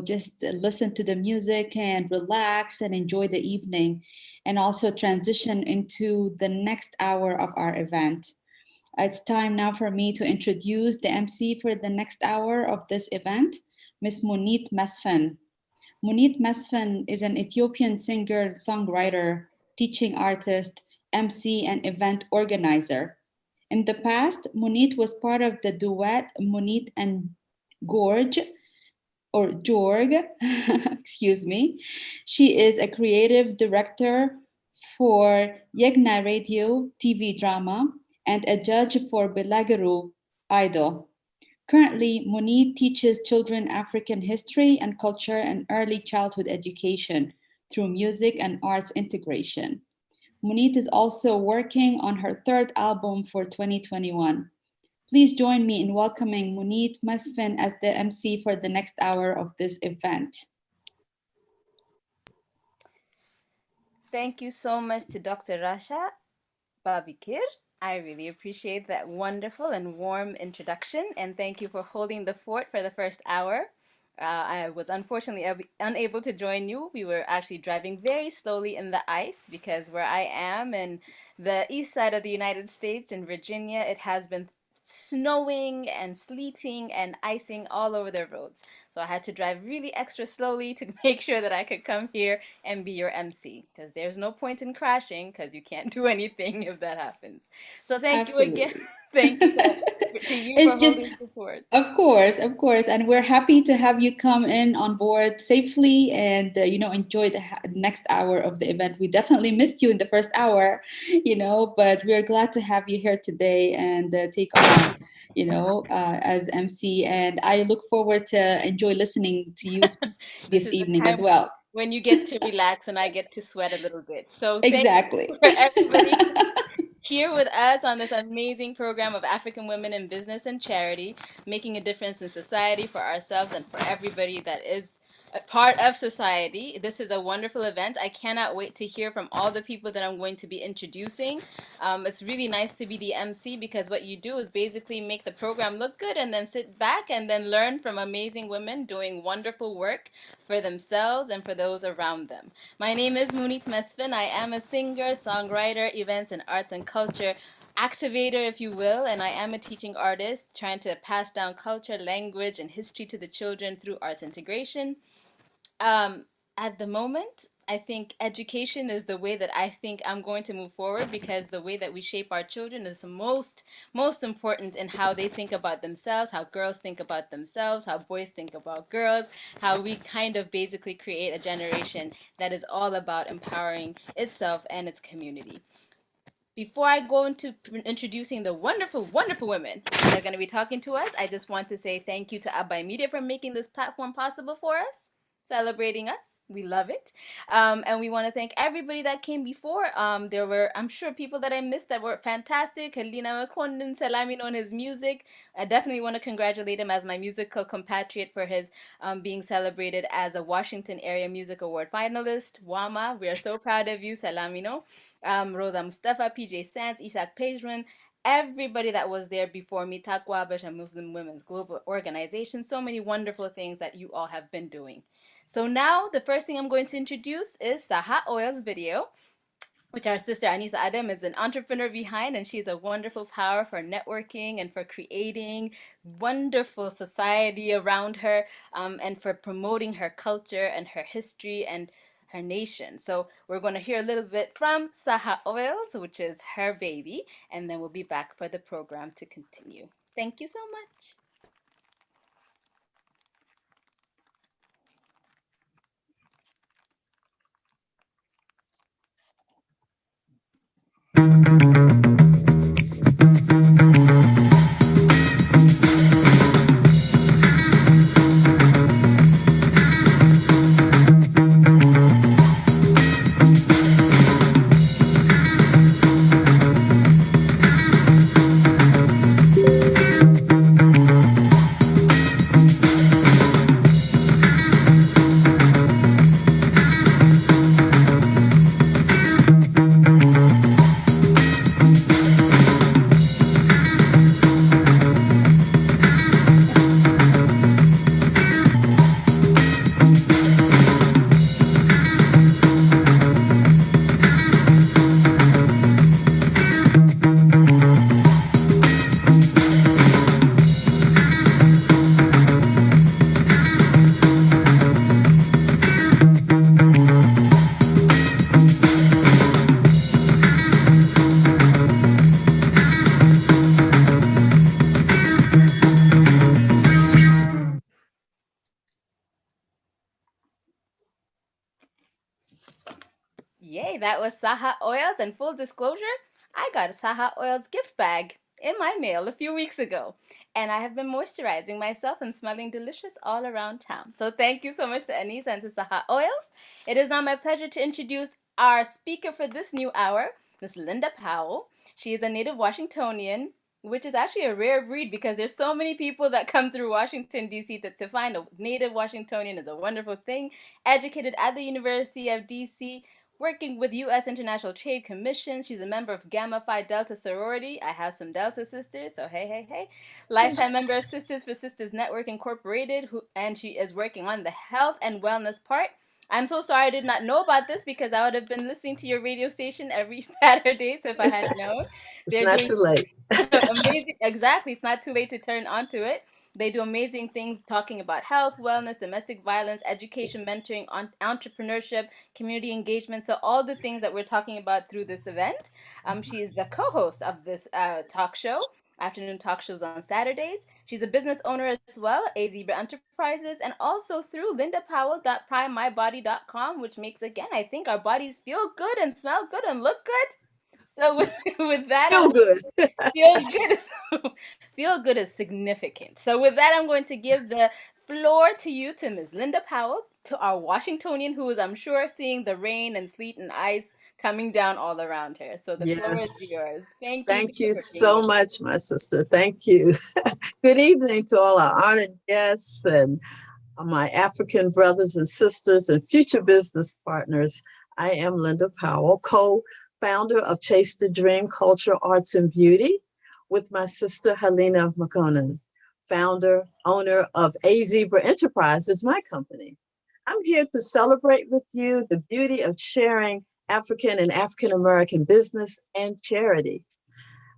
just listen to the music and relax and enjoy the evening, and also transition into the next hour of our event. It's time now for me to introduce the MC for the next hour of this event, Ms. Munit Mesfin. Munit Mesfin is an Ethiopian singer, songwriter, teaching artist, MC, and event organizer. In the past, Munit was part of the duet Munit and Gorge, or Jorg, excuse me. She is a creative director for Yegna Radio TV drama and a judge for Belagaru Idol. Currently, Munit teaches children African history and culture and early childhood education through music and arts integration. Munit is also working on her third album for 2021. Please join me in welcoming Munit Mesfin as the MC for the next hour of this event. Thank you so much to Dr. Rasha Babikir. I really appreciate that wonderful and warm introduction, and thank you for holding the fort for the first hour. I was unfortunately unable to join you. We were actually driving very slowly in the ice because where I am in the east side of the United States in Virginia, it has been snowing and sleeting and icing all over the roads. So I had to drive really extra slowly to make sure that I could come here and be your MC, because there's no point in crashing because you can't do anything if that happens. So thank you again. Thank you to you It's for just, holding support. Of course. And we're happy to have you come in on board safely and, enjoy the next hour of the event. We definitely missed you in the first hour, but we're glad to have you here today and take on, as MC. And I look forward to enjoy listening to you speak this evening as well. When you get to relax and I get to sweat a little bit. So exactly. Thank you for everybody here with us on this amazing program of African women in business and charity, making a difference in society for ourselves and for everybody that is a part of society. This is a wonderful event. I cannot wait to hear from all the people that I'm going to be introducing. It's really nice to be the MC because what you do is basically make the program look good and then sit back and then learn from amazing women doing wonderful work for themselves and for those around them. My name is Munit Mesfin. I am a singer, songwriter, events and arts and culture activator, if you will, and I am a teaching artist trying to pass down culture, language, and history to the children through arts integration. At the moment, I think education is the way that I think I'm going to move forward, because the way that we shape our children is the most important in how they think about themselves, how girls think about themselves, how boys think about girls, how we kind of basically create a generation that is all about empowering itself and its community. Before I go into introducing the wonderful, wonderful women that are going to be talking to us, I just want to say thank you to Abai Media for making this platform possible for us, celebrating us. We love it. And we want to thank everybody that came before. There were, I'm sure, people that I missed that were fantastic. Helena Makondon, Salamino, on his music. I definitely want to congratulate him as my musical compatriot for his being celebrated as a Washington Area Music Award finalist. Wama, we are so proud of you, Salamino. Rosa Mustafa, PJ Sands, Isaac Pejman, everybody that was there before me, Taqwa Basha Muslim Women's Global Organization, so many wonderful things that you all have been doing. So now the first thing I'm going to introduce is Saha Oil's video, which our sister Anisa Adam is an entrepreneur behind, and she's a wonderful power for networking and for creating wonderful society around her, and for promoting her culture and her history and her nation. So we're going to hear a little bit from Saha Oils, which is her baby, and then we'll be back for the program to continue. Thank you so much. Okay, that was Saha Oils, and full disclosure, I got a Saha Oils gift bag in my mail a few weeks ago, and I have been moisturizing myself and smelling delicious all around town. So thank you so much to Anisa and to Saha Oils. It is now my pleasure to introduce our speaker for this new hour, Miss Linda Powell. She is a native Washingtonian, which is actually a rare breed because there's so many people that come through Washington, D.C. that to find a native Washingtonian is a wonderful thing. Educated at the University of D.C., working with U.S. International Trade Commission. She's a member of Gamma Phi Delta sorority. I have some Delta sisters, so hey, hey, hey. Lifetime member of Sisters for Sisters Network Incorporated, and she is working on the health and wellness part. I'm so sorry I did not know about this because I would have been listening to your radio station every Saturday, so if I had known. It's not too late. Amazing. Exactly. It's not too late to turn onto it. They do amazing things talking about health, wellness, domestic violence, education, mentoring, entrepreneurship, community engagement. So all the things that we're talking about through this event. She is the co-host of this talk show, afternoon talk shows on Saturdays. She's a business owner as well, A Zebra Enterprises, and also through lindapowell.primemybody.com, which makes, again, I think our bodies feel good and smell good and look good. So with that, Feel good. Feel good is significant. So with that, I'm going to give the floor to you, to Ms. Linda Powell, to our Washingtonian, who is, I'm sure, seeing the rain and sleet and ice coming down all around her. So the floor is yours. Thank you so much, my sister. Thank you. Good evening to all our honored guests and my African brothers and sisters and future business partners. I am Linda Powell, co-founder of Chase the Dream Culture, Arts, and Beauty, with my sister Helena McConan, founder, owner of A Zebra Enterprises, my company. I'm here to celebrate with you the beauty of sharing African and African American business and charity.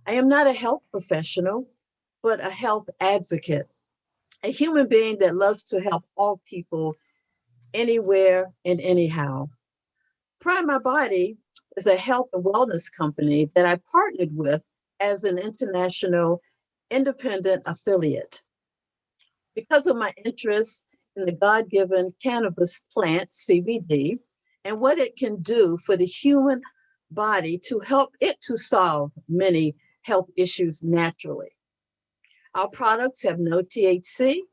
I am not a health professional, but a health advocate, a human being that loves to help all people anywhere and anyhow. Prime My Body is a health and wellness company that I partnered with as an international independent affiliate. Because of my interest in the God-given cannabis plant, CBD, and what it can do for the human body to help it to solve many health issues naturally. Our products have no THC,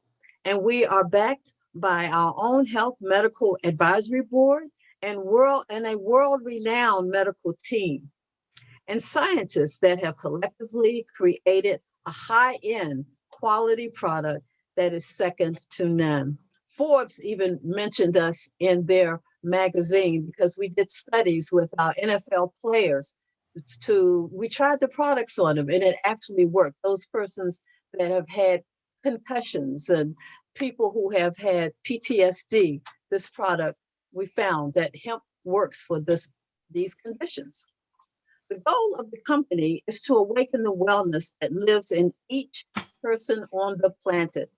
and we are backed by our own health medical advisory board and a world-renowned medical team and scientists that have collectively created a high-end quality product that is second to none. Forbes even mentioned us in their magazine because we did studies with our NFL players. We tried the products on them and it actually worked. Those persons that have had concussions and people who have had PTSD, this product, we found that hemp works for these conditions. The goal of the company is to awaken the wellness that lives in each person on the planet.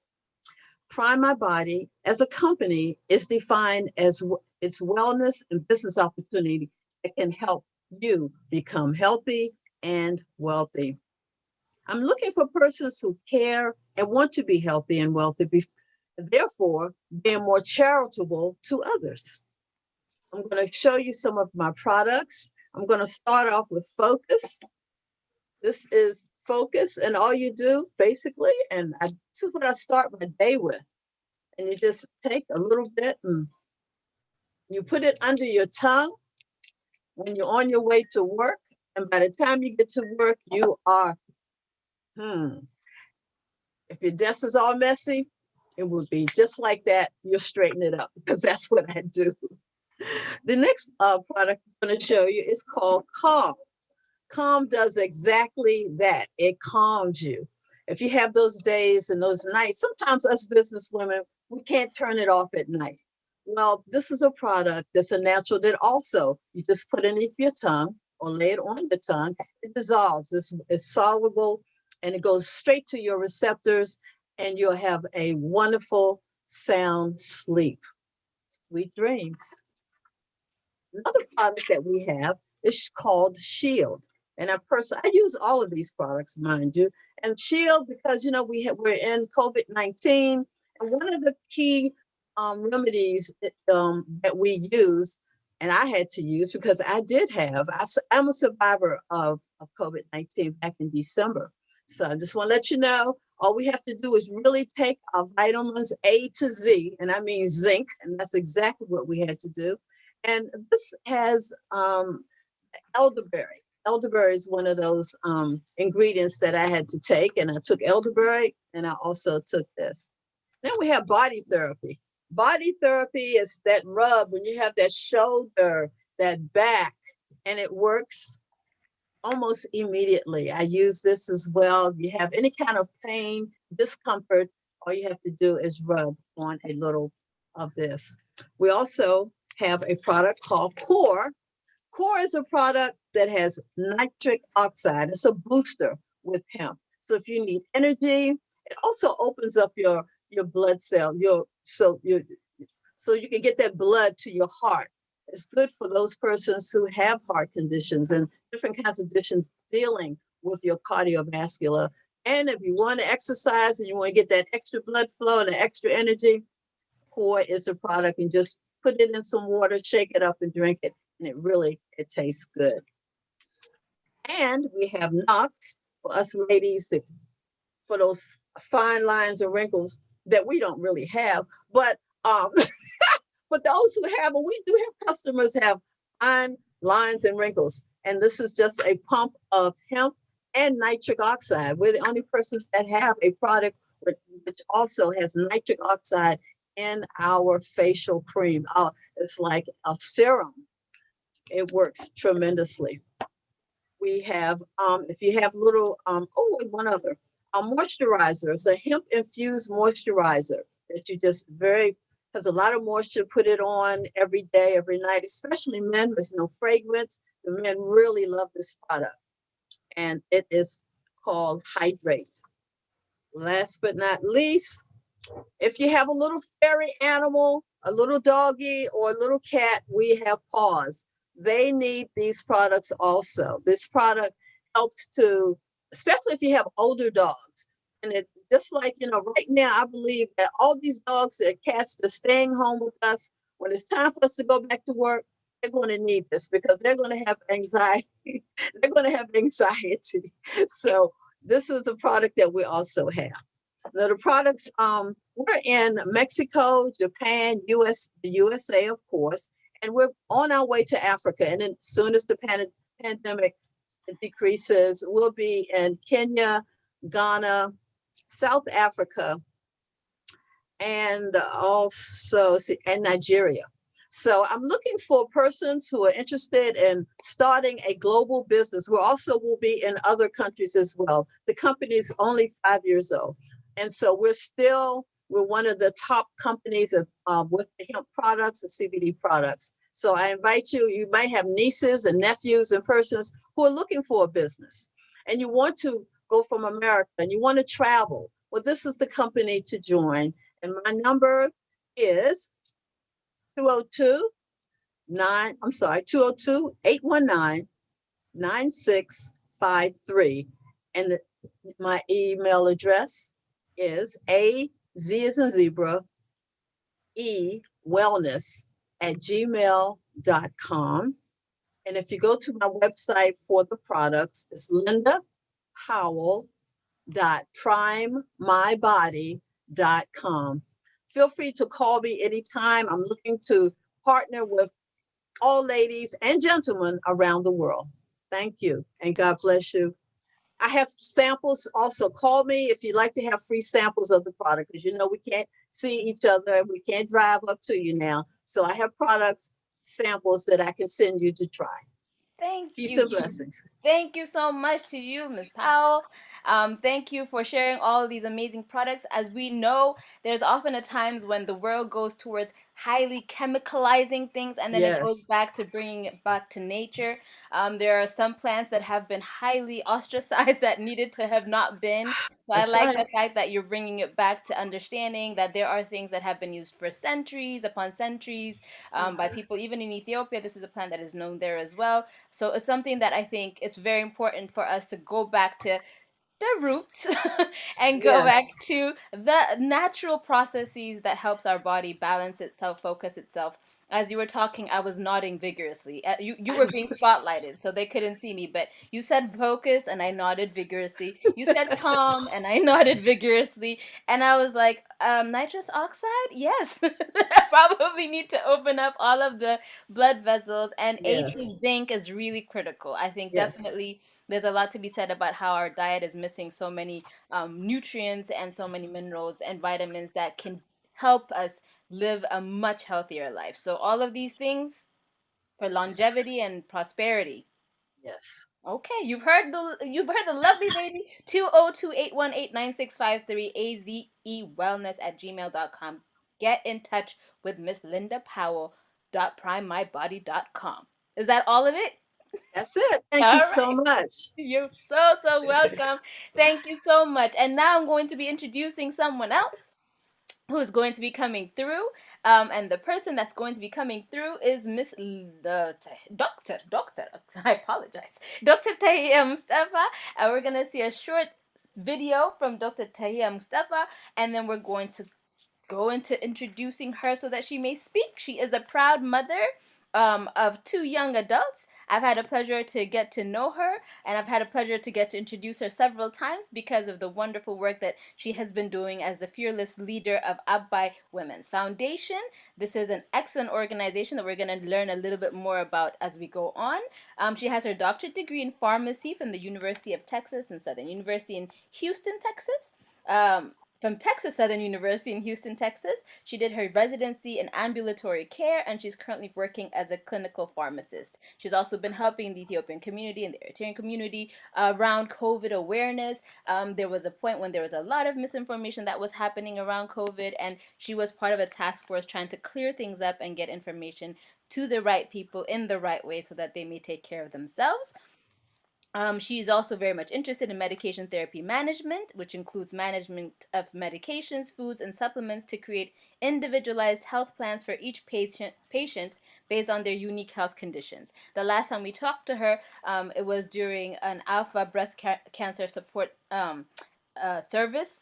Prime My Body as a company is defined as its wellness and business opportunity that can help you become healthy and wealthy. I'm looking for persons who care and want to be healthy and wealthy, therefore being more charitable to others. I'm going to show you some of my products. I'm going to start off with Focus. This is Focus, and all you do basically, this is what I start my day with. And you just take a little bit and you put it under your tongue when you're on your way to work. And by the time you get to work, you are, if your desk is all messy, it will be just like that. You'll straighten it up because that's what I do. The next product I'm going to show you is called Calm. Calm does exactly that. It calms you. If you have those days and those nights, sometimes us business women, we can't turn it off at night. Well, this is a product that's a natural that also you just put it underneath your tongue or lay it on your tongue. It dissolves. It's soluble and it goes straight to your receptors and you'll have a wonderful sound sleep. Sweet dreams. Another product that we have is called Shield. And I use all of these products, mind you. And Shield, because we're in COVID-19, and one of the key remedies that we use and I had to use because I'm a survivor of COVID-19 back in December. So I just want to let you know, all we have to do is really take our vitamins A to Z, and I mean zinc, and that's exactly what we had to do. And this has elderberry. Elderberry is one of those ingredients that I had to take, and I took elderberry, and I also took this. Then we have body therapy. Body therapy is that rub when you have that shoulder, that back, and it works almost immediately. I use this as well. If you have any kind of pain, discomfort, all you have to do is rub on a little of this. We also have a product called Core. Core is a product that has nitric oxide. It's a booster with hemp. So if you need energy, it also opens up your blood cell, so you can get that blood to your heart. It's good for those persons who have heart conditions and different kinds of conditions dealing with your cardiovascular. And if you want to exercise and you want to get that extra blood flow and extra energy, Core is a product, and just put it in some water, shake it up and drink it. And it tastes good. And we have Nox for us ladies, for those fine lines and wrinkles that we don't really have, but for those who have, we do have customers have fine lines and wrinkles. And this is just a pump of hemp and nitric oxide. We're the only persons that have a product which also has nitric oxide in our facial cream. It's like a serum. It works tremendously. We have, if you have little, one other, a moisturizer. It's a hemp infused moisturizer that you just has a lot of moisture. Put it on every day, every night, especially men. There's no fragrance. The men really love this product. And it is called Hydrate. Last but not least, if you have a little fairy animal, a little doggy or a little cat, we have Paws. They need these products also. This product helps to, especially if you have older dogs. And it just like, right now, I believe that all these dogs and cats that are staying home with us, when it's time for us to go back to work, they're going to need this because they're going to have anxiety. They're going to have anxiety. So this is a product that we also have. Now the products, we're in Mexico, Japan, the USA, of course, and we're on our way to Africa. And then as soon as the pandemic decreases, we'll be in Kenya, Ghana, South Africa, and also Nigeria. So I'm looking for persons who are interested in starting a global business. We also will be in other countries as well. The company is only 5 years old. And so we're one of the top companies with the hemp products and CBD products. So I invite you, you might have nieces and nephews and persons who are looking for a business and you want to go from America and you want to travel. Well, this is the company to join. And my number is 202-819-9653. And my email address is A, Z as in zebra, E, wellness@gmail.com. And if you go to my website for the products, it's lindahowell.primemybody.com. Feel free to call me anytime. I'm looking to partner with all ladies and gentlemen around the world. Thank you, and God bless you. I have samples. Also, call me if you'd like to have free samples of the product, because we can't see each other and we can't drive up to you now. So I have products, samples that I can send you to try. Thank you. Peace and blessings. Thank you so much to you, Ms. Powell. Thank you for sharing all of these amazing products. As we know, there's often a times when the world goes towards highly chemicalizing things, and then it goes back to bringing it back to nature. There are some plants that have been highly ostracized that needed to have not been. So I like the fact that you're bringing it back to understanding that there are things that have been used for centuries upon centuries by people, even in Ethiopia. This is a plant that is known there as well. So it's something that I think it's very important for us to go back to the roots and go back to the natural processes that helps our body balance itself, focus itself, as you were talking, I was nodding vigorously. You were being spotlighted, so they couldn't see me. But you said focus, and I nodded vigorously. You said calm, and I nodded vigorously. And I was like, nitrous oxide? Yes. I probably need to open up all of the blood vessels. And Yes. A through zinc is really critical. I think Yes. definitely there's a lot to be said about how our diet is missing so many nutrients and so many minerals and vitamins that can help us live a much healthier life. So all of these things for longevity and prosperity. Yes. Okay, you've heard the lovely lady. 202-818-9653 azewellness@gmail.com. Get in touch with Miss Linda Powell.primemybody.com. Is that all of it? That's it. Thank All you right. so much. You're so welcome. Thank you so much. And now I'm going to be introducing someone else who is going to be coming through. And the person that's going to be coming through is Miss Doctor. I apologize. Dr. Tahia Mustafa. And we're going to see a short video from Dr. Tahia Mustafa. And then we're going to go into introducing her so that she may speak. She is a proud mother of 2 young adults. I've had a pleasure to get to know her, and I've had a pleasure to get to introduce her several times because of the wonderful work that she has been doing as the fearless leader of Abbai Women's Foundation. This is an excellent organization that we're going to learn a little bit more about as we go on. She has her doctorate degree in pharmacy from the University of Texas and Southern University in Houston, Texas. From Texas Southern University in Houston, Texas. She did her residency in ambulatory care, and she's currently working as a clinical pharmacist. She's also been helping the Ethiopian community and the Eritrean community around COVID awareness. There was a point when there was a lot of misinformation that was happening around COVID, and she was part of a task force trying to clear things up and get information to the right people in the right way so that they may take care of themselves. She is also very much interested in medication therapy management, which includes management of medications, foods, and supplements to create individualized health plans for each patient based on their unique health conditions. The last time we talked to her, it was during an Alpha Breast Cancer Support Service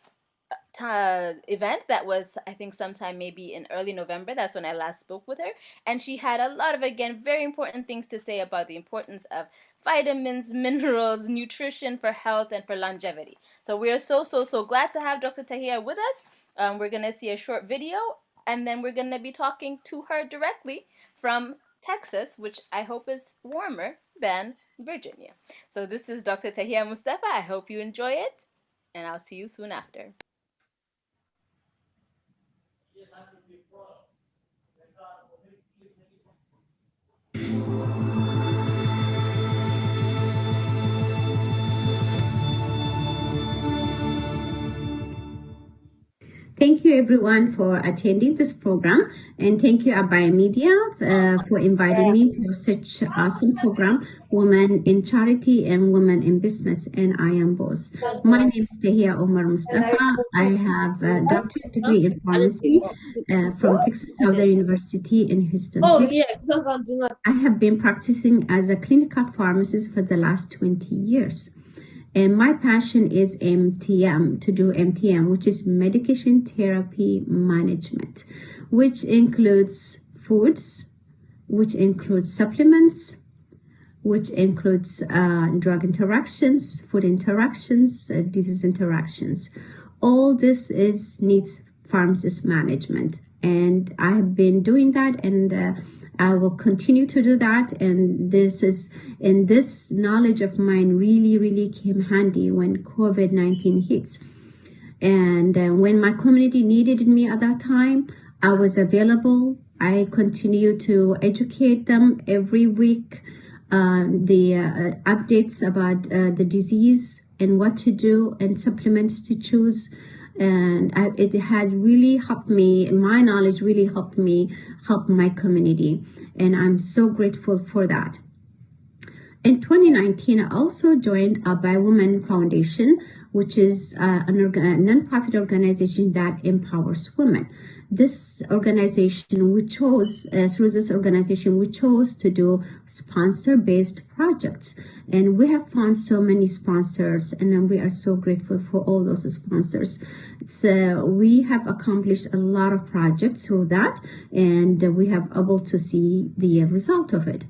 event that was, I think, sometime maybe in early November. That's when I last spoke with her, and she had a lot of, again, very important things to say about the importance of vitamins, minerals, nutrition for health and for longevity. So we are so glad to have Dr. Tahia with us. We're going to see a short video, and then we're going to be talking to her directly from Texas, which I hope is warmer than Virginia. So this is Dr. Tahia Mustafa. I hope you enjoy it, and I'll see you soon after. Thank you everyone for attending this program, and thank you Abbai Media for inviting me to such awesome program, Women in Charity and Women in Business, and I am both. My name is Tahia Omar Mustafa. I have a doctorate degree in pharmacy from Texas Southern University in Houston, Texas. I have been practicing as a clinical pharmacist for the last 20 years. And my passion is MTM, to do MTM, which is medication therapy management, which includes foods, which includes supplements, which includes drug interactions, food interactions, disease interactions. All this needs pharmacist management. And I have been doing that, and I will continue to do that. And this knowledge of mine really came handy when COVID-19 hits. And when my community needed me at that time, I was available. I continue to educate them every week, the updates about the disease and what to do and supplements to choose. And it has really helped me. My knowledge really helped me help my community, and I'm so grateful for that. In 2019, I also joined By Women Foundation, which is a nonprofit organization that empowers women. This organization, we chose, through this organization, we chose to do sponsor-based projects. And we have found so many sponsors, and we are so grateful for all those sponsors. So we have accomplished a lot of projects through that, and we have able to see the result of it.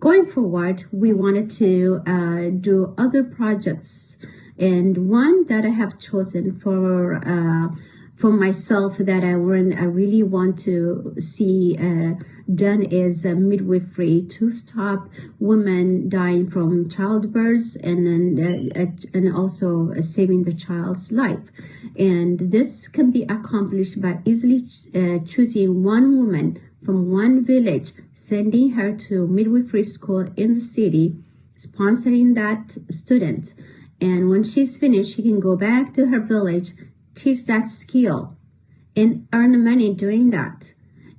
Going forward, we wanted to do other projects, and one that I have chosen for myself that I really want to see done is midwifery to stop women dying from childbirth, and also saving the child's life. And this can be accomplished by easily choosing one woman from one village, sending her to midwifery school in the city, sponsoring that student. And when she's finished, she can go back to her village, teach that skill, and earn money doing that.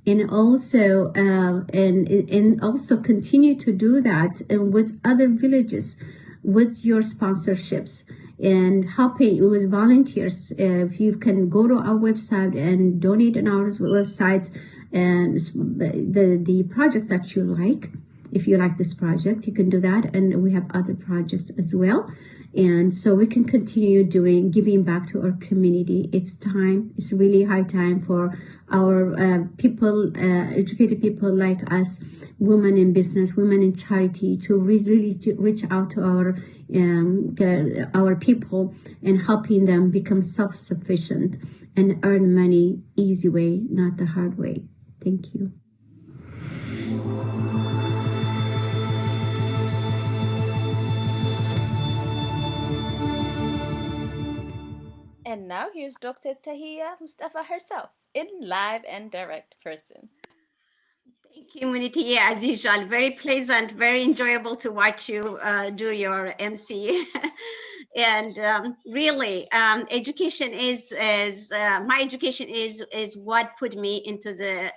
And also, and also continue to do that with other villages, with your sponsorships and helping with volunteers. If you can go to our website and donate on our websites and the projects that you like. If you like this project, you can do that. And we have other projects as well. And so we can continue giving back to our community. It's time, it's really high time for our people, educated people like us, women in business, women in charity, to really reach out to our people and helping them become self-sufficient and earn money easy way, not the hard way. Thank you. And now here's Dr. Tahia Mustafa herself in live and direct person. Thank you, Munitia. As usual, very pleasant, very enjoyable to watch you do your MC. And really, education is my education is what put me into the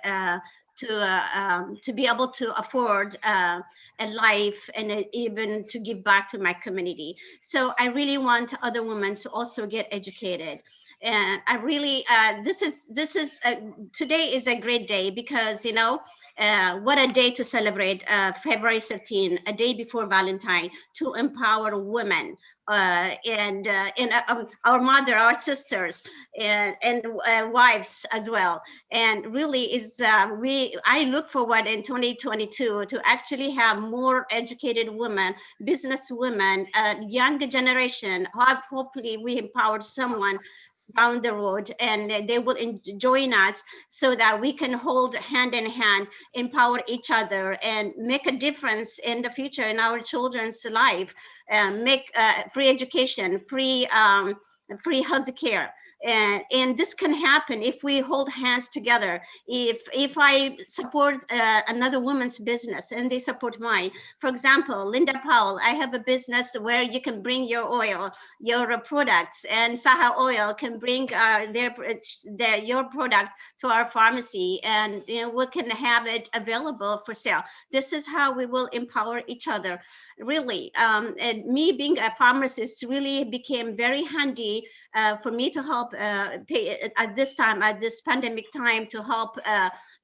to be able to afford a life and even to give back to my community. So I really want other women to also get educated. And I really, today is a great day because, you know, what a day to celebrate February 13, a day before Valentine, to empower women and our mother, our sisters, and wives as well. And really is I look forward in 2022 to actually have more educated women, business women, younger generation. Hopefully we empower someone down the road, and they will join us so that we can hold hand in hand, empower each other, and make a difference in the future in our children's life, make free education, free health care. And this can happen if we hold hands together. If I support another woman's business and they support mine, for example, Linda Powell, I have a business where you can bring your oil, your products, and Saha Oil can bring your product to our pharmacy, and we can have it available for sale. This is how we will empower each other. Really, and me being a pharmacist really became very handy for me to help at this time, at this pandemic time, to help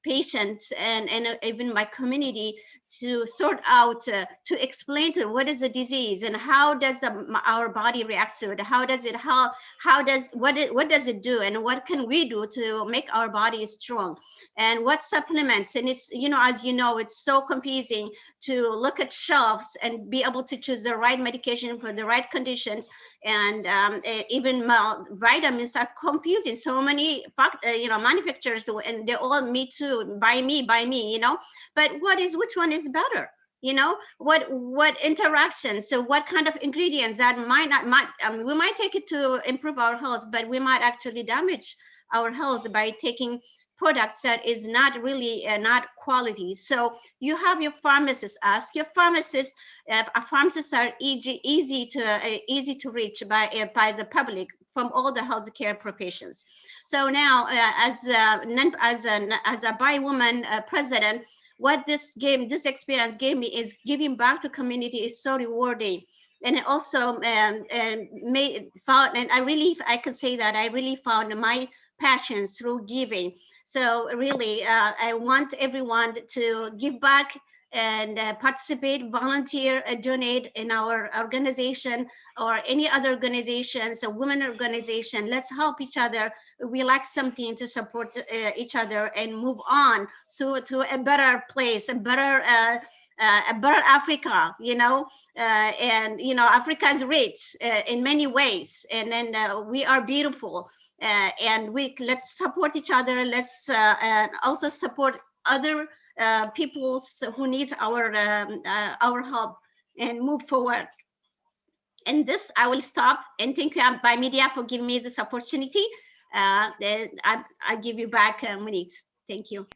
patients and even my community to sort out, to explain to what is a disease and how does our body react to it, what does it do, and what can we do to make our body strong, and what supplements. And it's, as you know, it's so confusing to look at shelves and be able to choose the right medication for the right conditions. And even vitamins are confusing. So many manufacturers, and they all me too, buy me, but which one is better? What interactions, so what kind of ingredients that we might take it to improve our health, but we might actually damage our health by taking products that is not really not quality. So you have your pharmacist, ask your pharmacist. Pharmacists are easy to reach by the public from all the healthcare professions. So now, as a By Woman president, what this experience gave me is giving back to community is so rewarding. And it also and I could say that I really found my passions through giving. So really, I want everyone to give back and participate, volunteer, donate in our organization or any other organizations, a women organization. Let's help each other. We lack something to support each other and move on to a better place, a better Africa, and Africa is rich in many ways, and then we are beautiful, and let's support each other. Let's and also support other people who need our help and move forward. And this, I will stop, and thank you, By Media, for giving me this opportunity. Then I give you back, Monique. Thank you.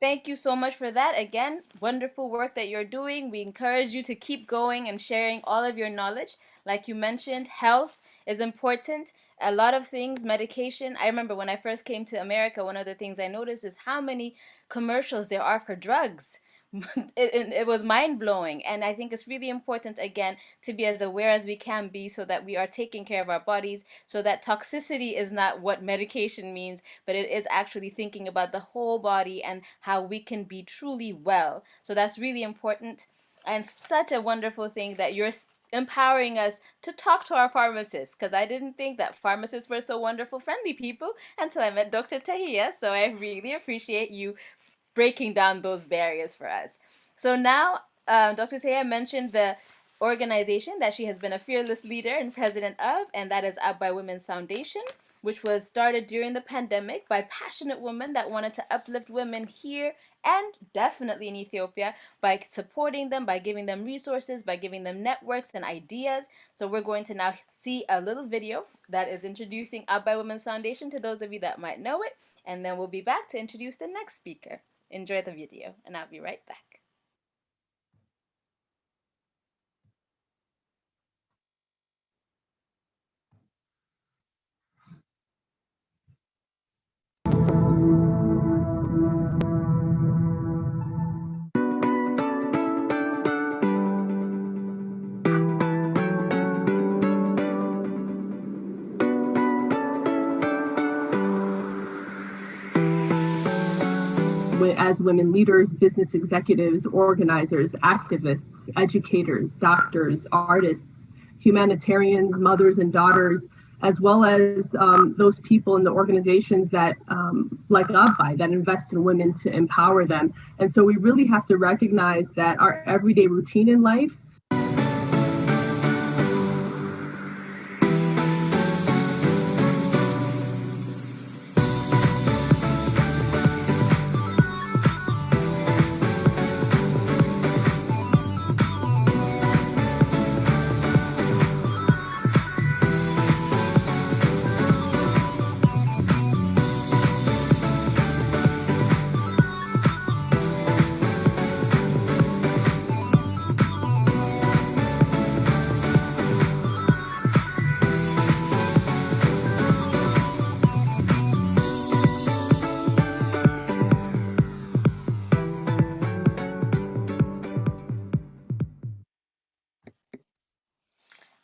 Thank you so much for that. Again, wonderful work that you're doing. We encourage you to keep going and sharing all of your knowledge. Like you mentioned, health is important. A lot of things, medication. I remember when I first came to America, one of the things I noticed is how many commercials there are for drugs. It was mind-blowing, and I think it's really important, again, to be as aware as we can be so that we are taking care of our bodies, so that toxicity is not what medication means, but it is actually thinking about the whole body and how we can be truly well. So that's really important, and such a wonderful thing that you're empowering us to talk to our pharmacists, because I didn't think that pharmacists were so wonderful, friendly people until I met Dr. Tahia. So I really appreciate you breaking down those barriers for us. So now, Dr. Tahia mentioned the organization that she has been a fearless leader and president of, and that is Up by Women's Foundation, which was started during the pandemic by passionate women that wanted to uplift women here and definitely in Ethiopia by supporting them, by giving them resources, by giving them networks and ideas. So we're going to now see a little video that is introducing Up by Women's Foundation to those of you that might know it, and then we'll be back to introduce the next speaker. Enjoy the video, and I'll be right back. As women leaders, business executives, organizers, activists, educators, doctors, artists, humanitarians, mothers and daughters, as well as those people in the organizations that, like Abbai, that invest in women to empower them. And so we really have to recognize that our everyday routine in life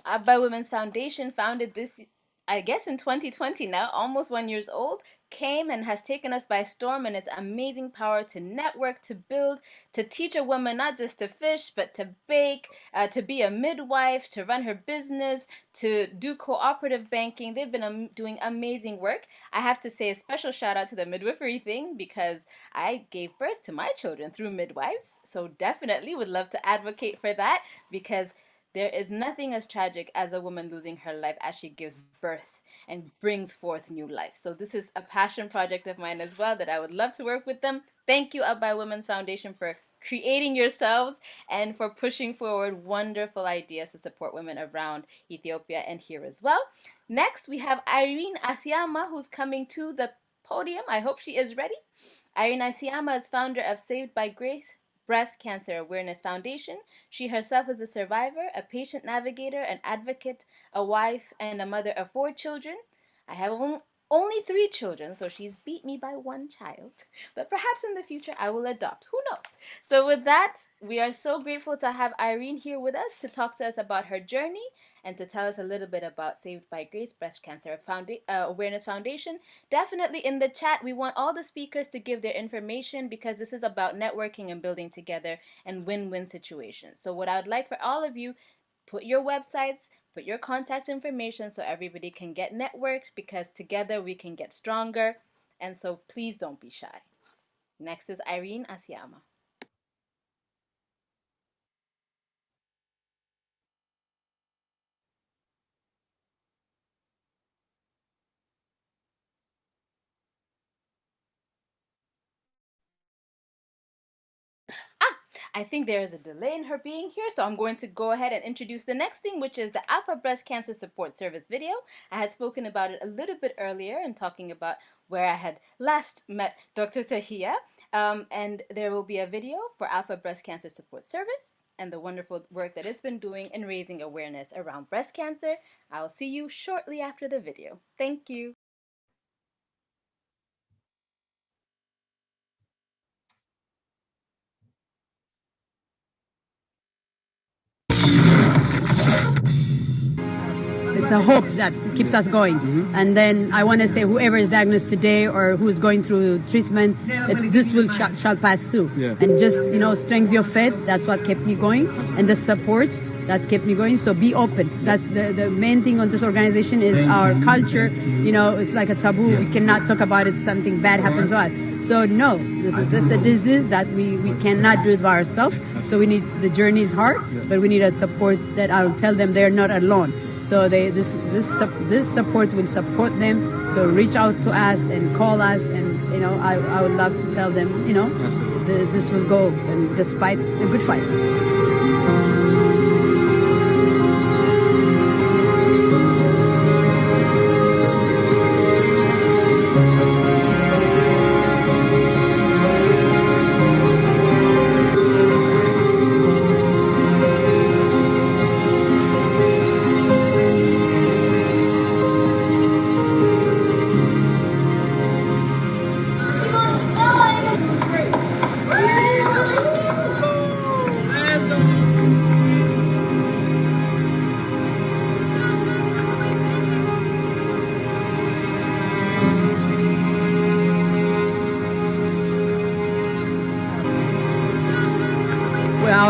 Up by Women's Foundation, founded this, I guess in 2020 now, almost 1 year old, came and has taken us by storm, and its amazing power to network, to build, to teach a woman not just to fish, but to bake, to be a midwife, to run her business, to do cooperative banking. They've been doing amazing work. I have to say a special shout out to the midwifery thing, because I gave birth to my children through midwives. So definitely would love to advocate for that, because there is nothing as tragic as a woman losing her life as she gives birth and brings forth new life. So this is a passion project of mine as well that I would love to work with them. Thank you, Up by Women's Foundation, for creating yourselves and for pushing forward wonderful ideas to support women around Ethiopia and here as well. Next, we have Irene Asiama, who's coming to the podium. I hope she is ready. Irene Asiama is founder of Saved by Grace Breast Cancer Awareness Foundation. She herself is a survivor, a patient navigator, an advocate, a wife, and a mother of 4 children. I have only 3 children, so she's beat me by 1 child. But perhaps in the future I will adopt. Who knows? So with that, we are so grateful to have Irene here with us to talk to us about her journey and to tell us a little bit about Saved by Grace Breast Cancer Awareness Foundation. Definitely in the chat, we want all the speakers to give their information because this is about networking and building together and win-win situations. So what I would like for all of you, put your websites, put your contact information so everybody can get networked because together we can get stronger. And so please don't be shy. Next is Irene Asiama. I think there is a delay in her being here, so I'm going to go ahead and introduce the next thing, which is the Alpha Breast Cancer Support Service video. I had spoken about it a little bit earlier and talking about where I had last met Dr. Tahia, and there will be a video for Alpha Breast Cancer Support Service and the wonderful work that it's been doing in raising awareness around breast cancer. I'll see you shortly after the video. Thank you. It's a hope that keeps us going. And then I want to say whoever is diagnosed today or who's going through treatment, this will shall pass too. And just, strengthen your faith. That's what kept me going. And the support, that's kept me going. So be open. That's the main thing on this organization is our culture. It's like a taboo. We cannot talk about it. Something bad happened to us. So no, this is a disease that we cannot do it by ourselves. So we need, the journey is hard, but we need a support that I'll tell them they're not alone. So this support will support them. So reach out to us and call us, and I would love to tell them, this will go and just fight a good fight.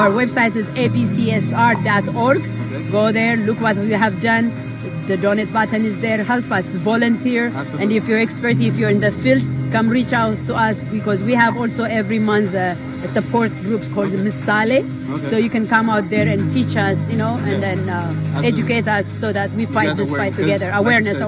Our website is abcsr.org. Go there, look what we have done. The donate button is there. Help us, volunteer. Absolutely. And if you're expert, if you're in the field, come reach out to us because we have also every month a support group called Miss Saleh. Okay. So you can come out there and teach us, and then educate us so that we fight this fight together. Awareness.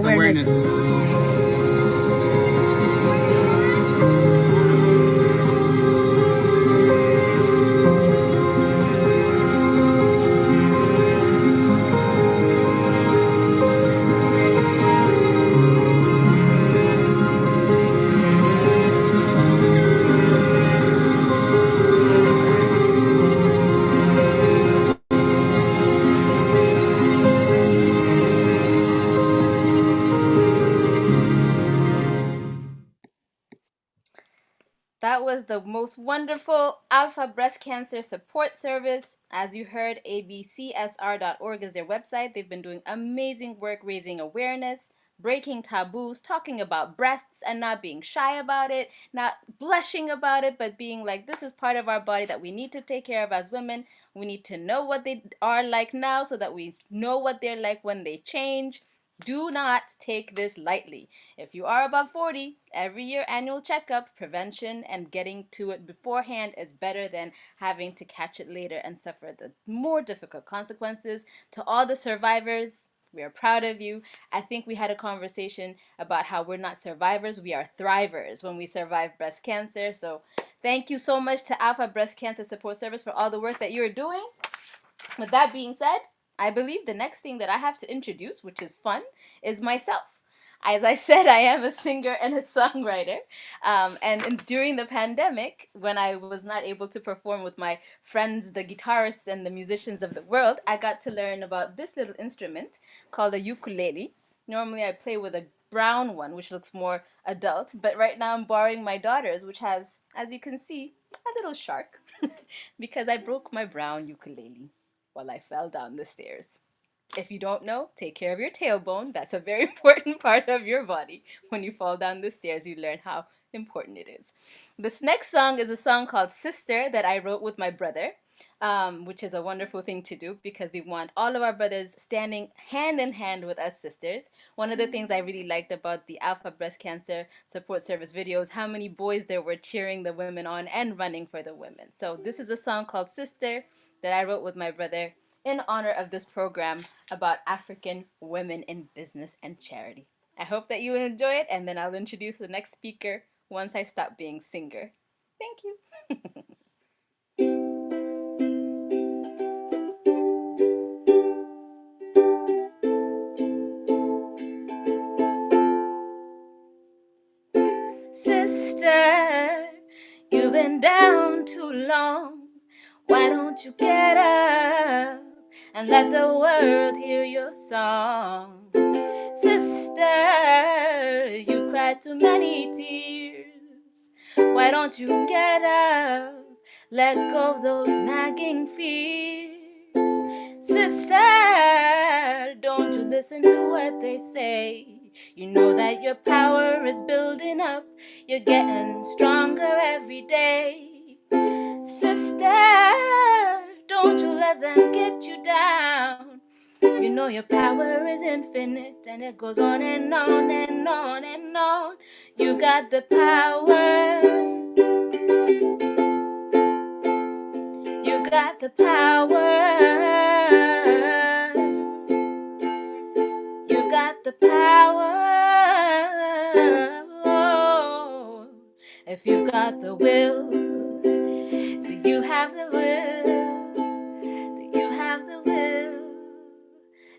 That was the most wonderful Alpha Breast Cancer Support Service. As you heard, abcsr.org is their website. They've been doing amazing work raising awareness, breaking taboos, talking about breasts and not being shy about it, not blushing about it, but being like, this is part of our body that we need to take care of as women. We need to know what they are like now so that we know what they're like when they change. Do not take this lightly. If you are above 40, every year annual checkup, prevention, and getting to it beforehand is better than having to catch it later and suffer the more difficult consequences. To all the survivors, we are proud of you. I think we had a conversation about how we're not survivors, we are thrivers when we survive breast cancer. So thank you so much to Alpha Breast Cancer Support Service for all the work that you're doing. With that being said, I believe the next thing that I have to introduce, which is fun, is myself. As I said, I am a singer and a songwriter. During the pandemic, when I was not able to perform with my friends, the guitarists and the musicians of the world, I got to learn about this little instrument called a ukulele. Normally I play with a brown one, which looks more adult. But right now I'm borrowing my daughter's, which has, as you can see, a little shark because I broke my brown ukulele while I fell down the stairs. If you don't know, take care of your tailbone. That's a very important part of your body. When you fall down the stairs, you learn how important it is. This next song is a song called Sister that I wrote with my brother, which is a wonderful thing to do because we want all of our brothers standing hand in hand with us sisters. One of the things I really liked about the Alpha Breast Cancer Support Service videos, how many boys there were cheering the women on and running for the women. So this is a song called Sister that I wrote with my brother in honor of this program about African women in business and charity. I hope that you will enjoy it, and then I'll introduce the next speaker once I stop being singer. Thank you. Sister, you've been down too long. Why don't you get up and let the world hear your song? Sister, you cried too many tears. Why don't you get up, let go of those nagging fears? Sister, don't you listen to what they say. You know that your power is building up. You're getting stronger every day. Sister, don't you let them get you down. You know your power is infinite and it goes on and on and on and on. You got the power. You got the power. You got the power. If you've got the will, do you have the will? Do you have the will?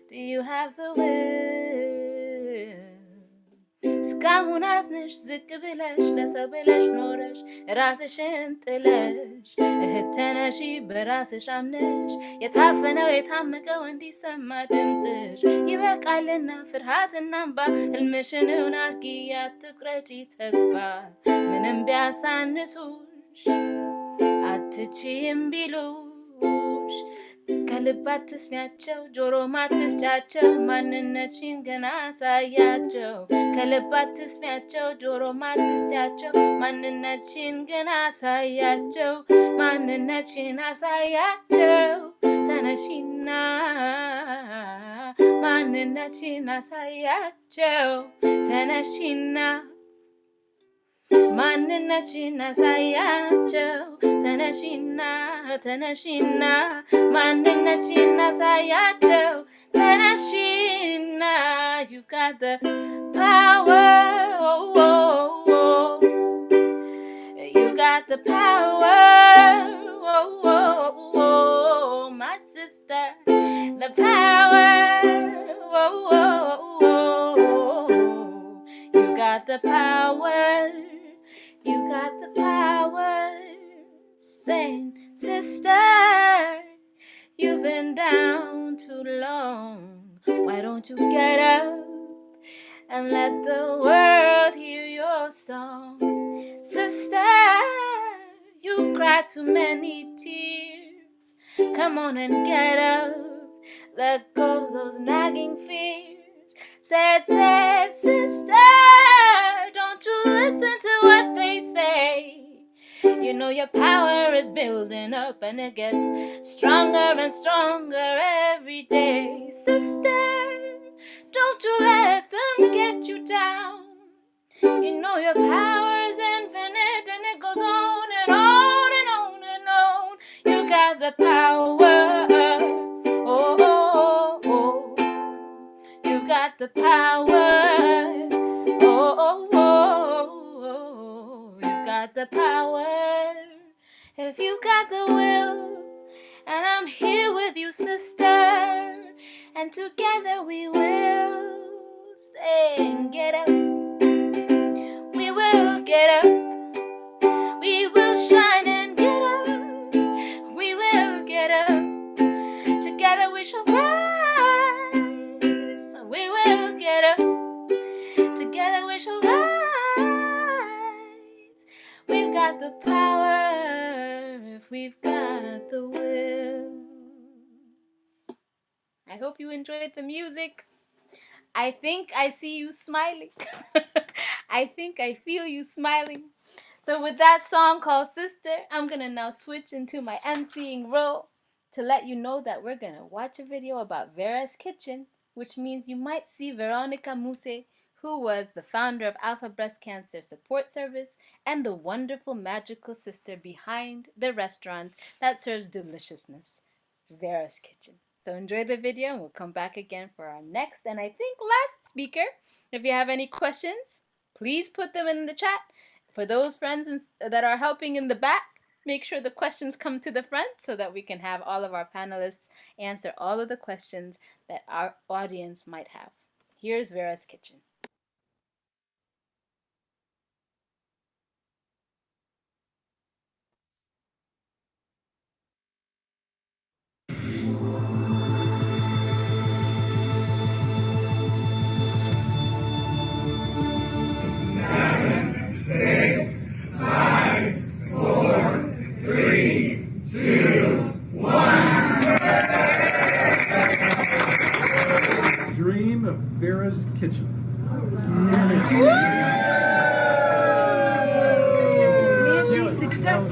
Do you have the will? እስካሁን አዝነሽ ዝቅ ብለሽ ለሰው ብለሽ ኖረሽ ራስሽን ጥለሽ እህት ተነሺ በራስሽ አምነሽ የታፈነው የታመቀው እንዲሰማ ድምፅሽ ይበቃልና ፍርሃትና እንባ ህልምሽን እውን አድርጊ አትቁረጪ ተስፋ ምንም ቢያሳንሱሽ አትችይም ቢሉሽ ከልብ አትስሚያቸው ጆሮ ማትስጫቸው ማንነትሽን ገና አሳያቸው ከልብ አትስሚያቸው ጆሮ ማትስጫቸው ማንነትሽን ገና አሳያቸው ማንነትሽን አሳያቸው ተነሺና ማንነትሽን አሳያቸው ተነሺና ማንነትሽን አሳያቸው ተነሺና ተነሺና ማንነትሽን አሳያቸው ተነሺና you got the power. You got the power. My sister, the power. You got the power. You got the power. Saying, sister, you've been down too long. Why don't you get up and let the world hear your song? Sister, you've cried too many tears. Come on and get up. Let go of those nagging fears. Said, sister, don't you listen to what they say. You know your power is building up and it gets stronger and stronger every day. Sister, don't you let them get you down. You know your power is infinite and it goes on and on and on and on. You got the power. Oh, oh, oh. You got the power. Oh, oh, oh. You got the power. If you got the will, and I'm here with you, sister, and together we will sing, get up. We will get up. We will shine and get up. We will get up. Together we shall rise. We will get up. got the power, if we've got the will. I hope you enjoyed the music. I think I see you smiling. I think I feel you smiling. So with that song called Sister, I'm gonna now switch into my emceeing role to let you know that we're gonna watch a video about Vera's Kitchen, which means you might see Veronica Muse, who was the founder of Alpha Breast Cancer Support Service and the wonderful magical sister behind the restaurant that serves deliciousness, Vera's Kitchen. So enjoy the video and we'll come back again for our next and I think last speaker. If you have any questions, please put them in the chat. For those friends that are helping in the back, make sure the questions come to the front so that we can have all of our panelists answer all of the questions that our audience might have. Here's Vera's Kitchen. Dream of Vera's Kitchen. Success.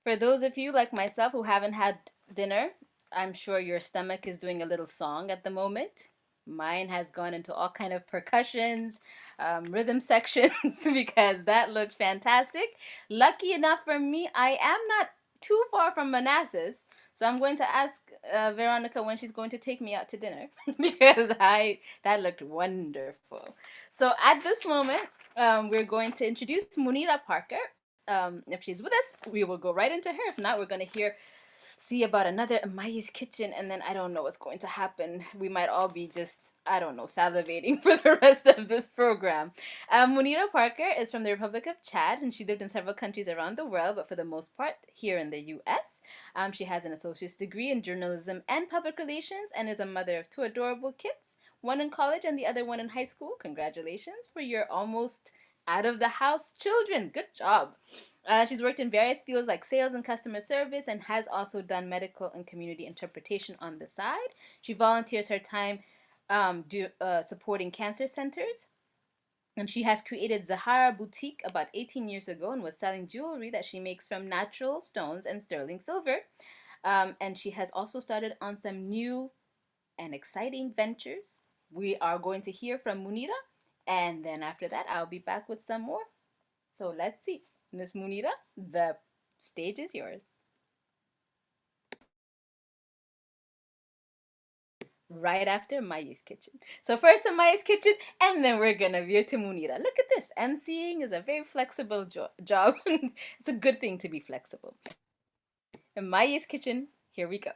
For those of you like myself who haven't had dinner, I'm sure your stomach is doing a little song at the moment. Mine has gone into all kind of percussions, rhythm sections because that looked fantastic. Lucky enough for me, I am not too far from Manassas, so I'm going to ask Veronica when she's going to take me out to dinner because that looked wonderful. So at this moment, we're going to introduce Munira Parker. If she's with us, we will go right into her. If not, we're going to see about another Amayi's Kitchen, and then I don't know what's going to happen. We might all be just, I don't know, salivating for the rest of this program. Munira Parker is from the Republic of Chad, and she lived in several countries around the world, but for the most part here in the U.S. She has an associate's degree in journalism and public relations, and is a mother of two adorable kids, one in college and the other one in high school. Congratulations for your almost out of the house children. Good job. She's worked in various fields like sales and customer service and has also done medical and community interpretation on the side. She volunteers her time supporting cancer centers. And she has created Zahara Boutique about 18 years ago and was selling jewelry that she makes from natural stones and sterling silver. And she has also started on some new and exciting ventures. We are going to hear from Munira, and then after that, I'll be back with some more. So let's see. Miss Munira, the stage is yours. Right after Maya's Kitchen. So first to Maya's Kitchen, and then we're gonna veer to Munira. Look at this. MCing is a very flexible job. It's a good thing to be flexible. In Maya's Kitchen, here we go.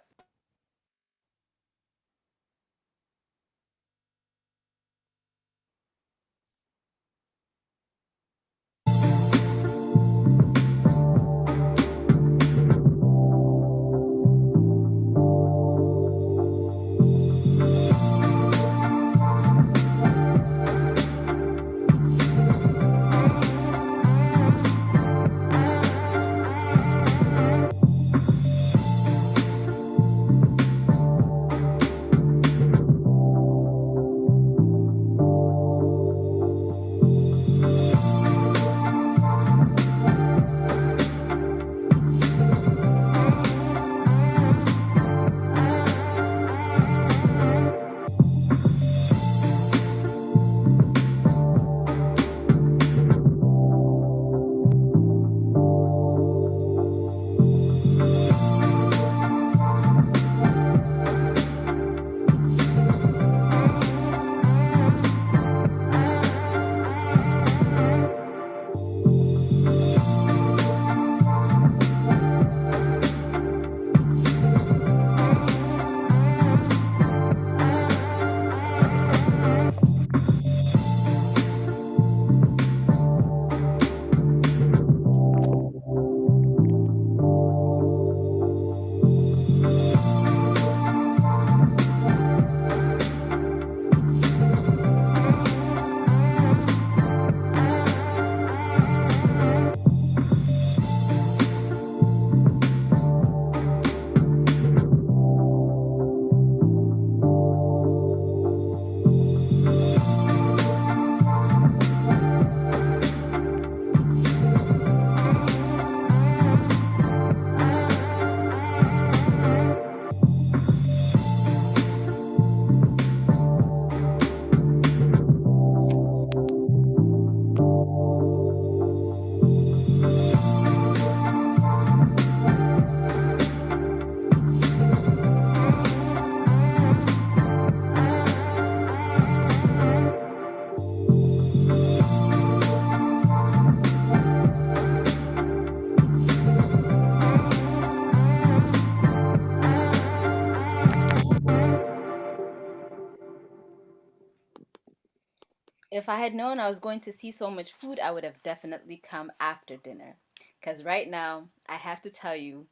If I had known I was going to see so much food, I would have definitely come after dinner. Because right now, I have to tell you,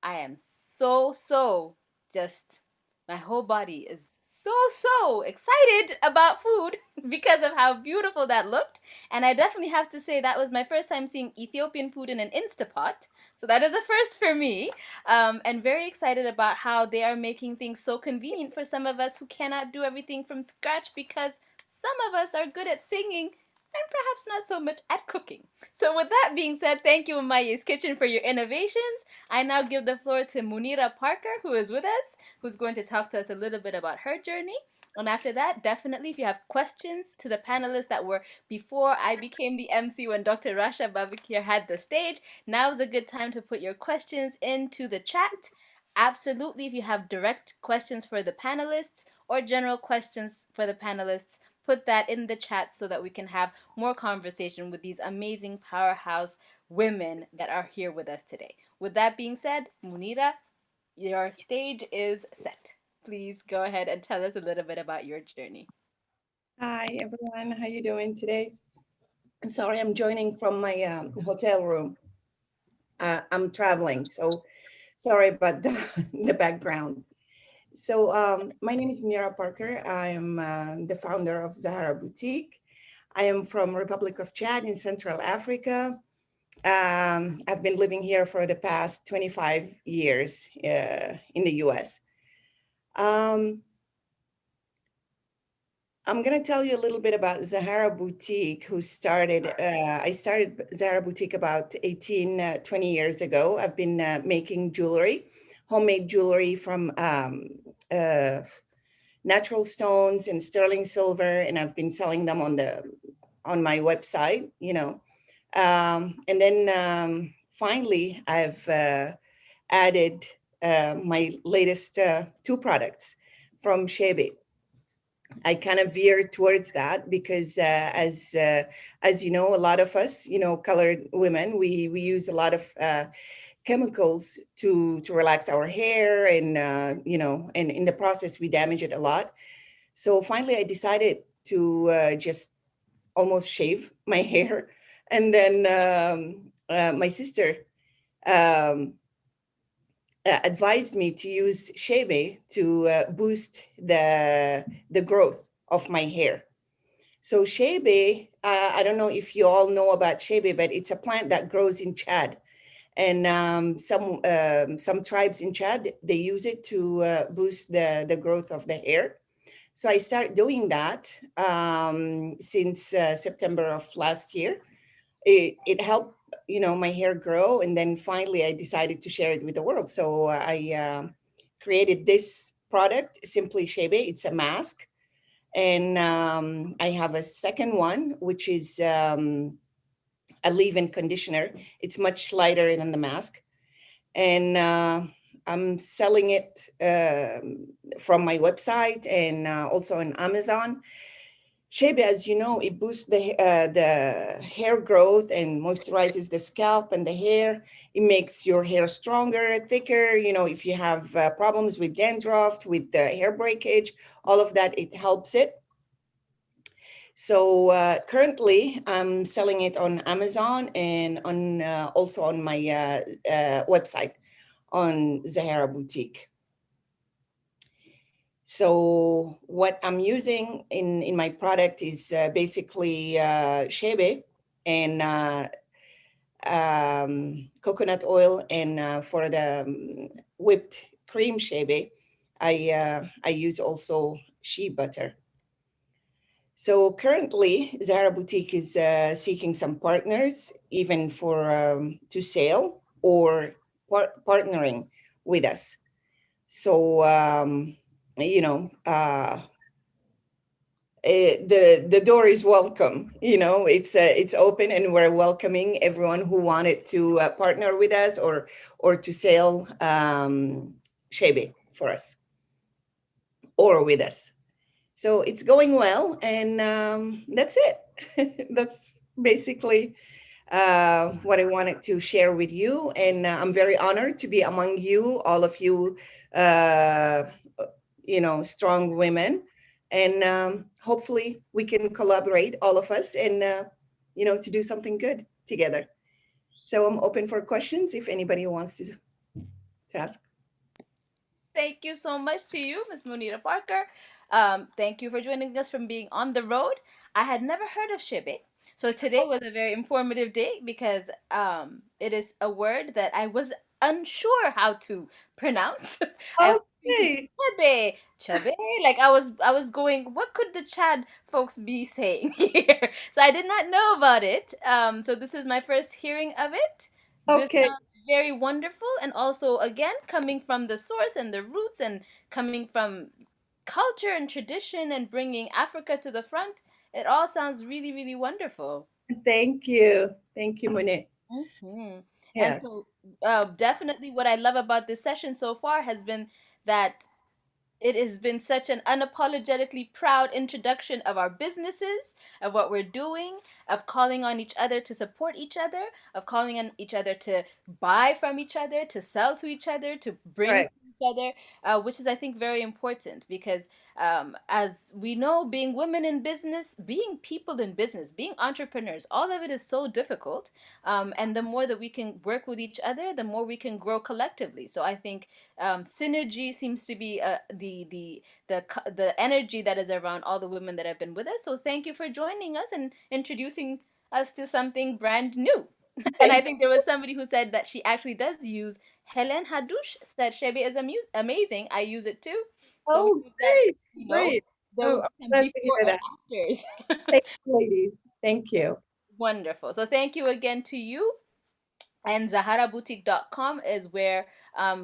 I am so just, my whole body is so excited about food because of how beautiful that looked. And I definitely have to say that was my first time seeing Ethiopian food in an Instapot. So that is a first for me. And very excited about how they are making things so convenient for some of us who cannot do everything from scratch, because some of us are good at singing and perhaps not so much at cooking. So with that being said, thank you, Maya's Kitchen, for your innovations. I now give the floor to Munira Parker, who is with us, who's going to talk to us a little bit about her journey. And after that, definitely, if you have questions to the panelists that were before I became the MC when Dr. Rasha Babakir had the stage, now is a good time to put your questions into the chat. Absolutely, if you have direct questions for the panelists or general questions for the panelists, put that in the chat so that we can have more conversation with these amazing powerhouse women that are here with us today. With that being said, Munira, your stage is set. Please go ahead and tell us a little bit about your journey. Hi, everyone. How you doing today? Sorry, I'm joining from my hotel room. I'm traveling, so sorry about the background. So my name is Munira Parker. I'm the founder of Zahara Boutique. I am from Republic of Chad in Central Africa. I've been living here for the past 25 years in the US. I'm going to tell you a little bit about Zahara Boutique, who started, I started Zahara Boutique about 20 years ago. I've been making jewelry, homemade jewelry from natural stones and sterling silver, and I've been selling them on my website, you know. And then finally, I've added my latest 2 products from Shebe. I kind of veered towards that because as you know, a lot of us, you know, colored women, we use a lot of chemicals to relax our hair, and you know, and in the process we damage it a lot. So finally I decided to just almost shave my hair. And then my sister advised me to use Shebe to boost the growth of my hair. So Shebe, I don't know if you all know about Shebe, but it's a plant that grows in Chad. And some tribes in Chad, they use it to boost the growth of the hair. So I started doing that since September of last year. It helped, you know, my hair grow. And then finally I decided to share it with the world. So I created this product, Simply Shebe. It's a mask. And I have a second one, which is a leave-in conditioner. It's much lighter than the mask. And I'm selling it from my website and also on Amazon. Shebe, as you know, it boosts the hair growth and moisturizes the scalp and the hair. It makes your hair stronger, thicker. You know, if you have problems with dandruff, with the hair breakage, all of that, it helps it. So currently, I'm selling it on Amazon and on also on my website on Zahara Boutique. So what I'm using in my product is basically Shebe and coconut oil, and for the whipped cream Shebe, I use also shea butter. So currently, Zahara Boutique is seeking some partners, even for to sell or partnering with us. So you know, the door is welcome. You know, it's open, and we're welcoming everyone who wanted to partner with us or to sell Shebe for us or with us. So it's going well, and that's it. That's basically what I wanted to share with you. And I'm very honored to be among you, all of you, you know, strong women. And hopefully we can collaborate, all of us, and, you know, to do something good together. So I'm open for questions if anybody wants to ask. Thank you so much to you, Ms. Munira Parker. Thank you for joining us from being on the road. I had never heard of Shebe. So today was a very informative day because it is a word that I was unsure how to pronounce. Okay. Chebe. Like I was going, what could the Chad folks be saying here? So I did not know about it. So this is my first hearing of it. Okay. This sounds very wonderful, and also again coming from the source and the roots, and coming from culture and tradition, and bringing Africa to the front. It all sounds really, really wonderful. Thank you, Monet. Mm-hmm. Yes. And so definitely what I love about this session so far has been that it has been such an unapologetically proud introduction of our businesses, of what we're doing, of calling on each other to support each other, of calling on each other to buy from each other, to sell to each other, to bring Right. other, which is, I think, very important because, as we know, being women in business, being people in business, being entrepreneurs, all of it is so difficult. And the more that we can work with each other, the more we can grow collectively. So I think synergy seems to be the energy that is around all the women that have been with us. So thank you for joining us and introducing us to something brand new. And I think there was somebody who said that she actually does use. Helen Hadush said Shebe is amazing. I use it too. So Oh, great, great. there Oh, will I'm be some glad to before hear and that. afters. Thank you, ladies. Thank you. Wonderful. So thank you again to you. And zaharaboutique.com is where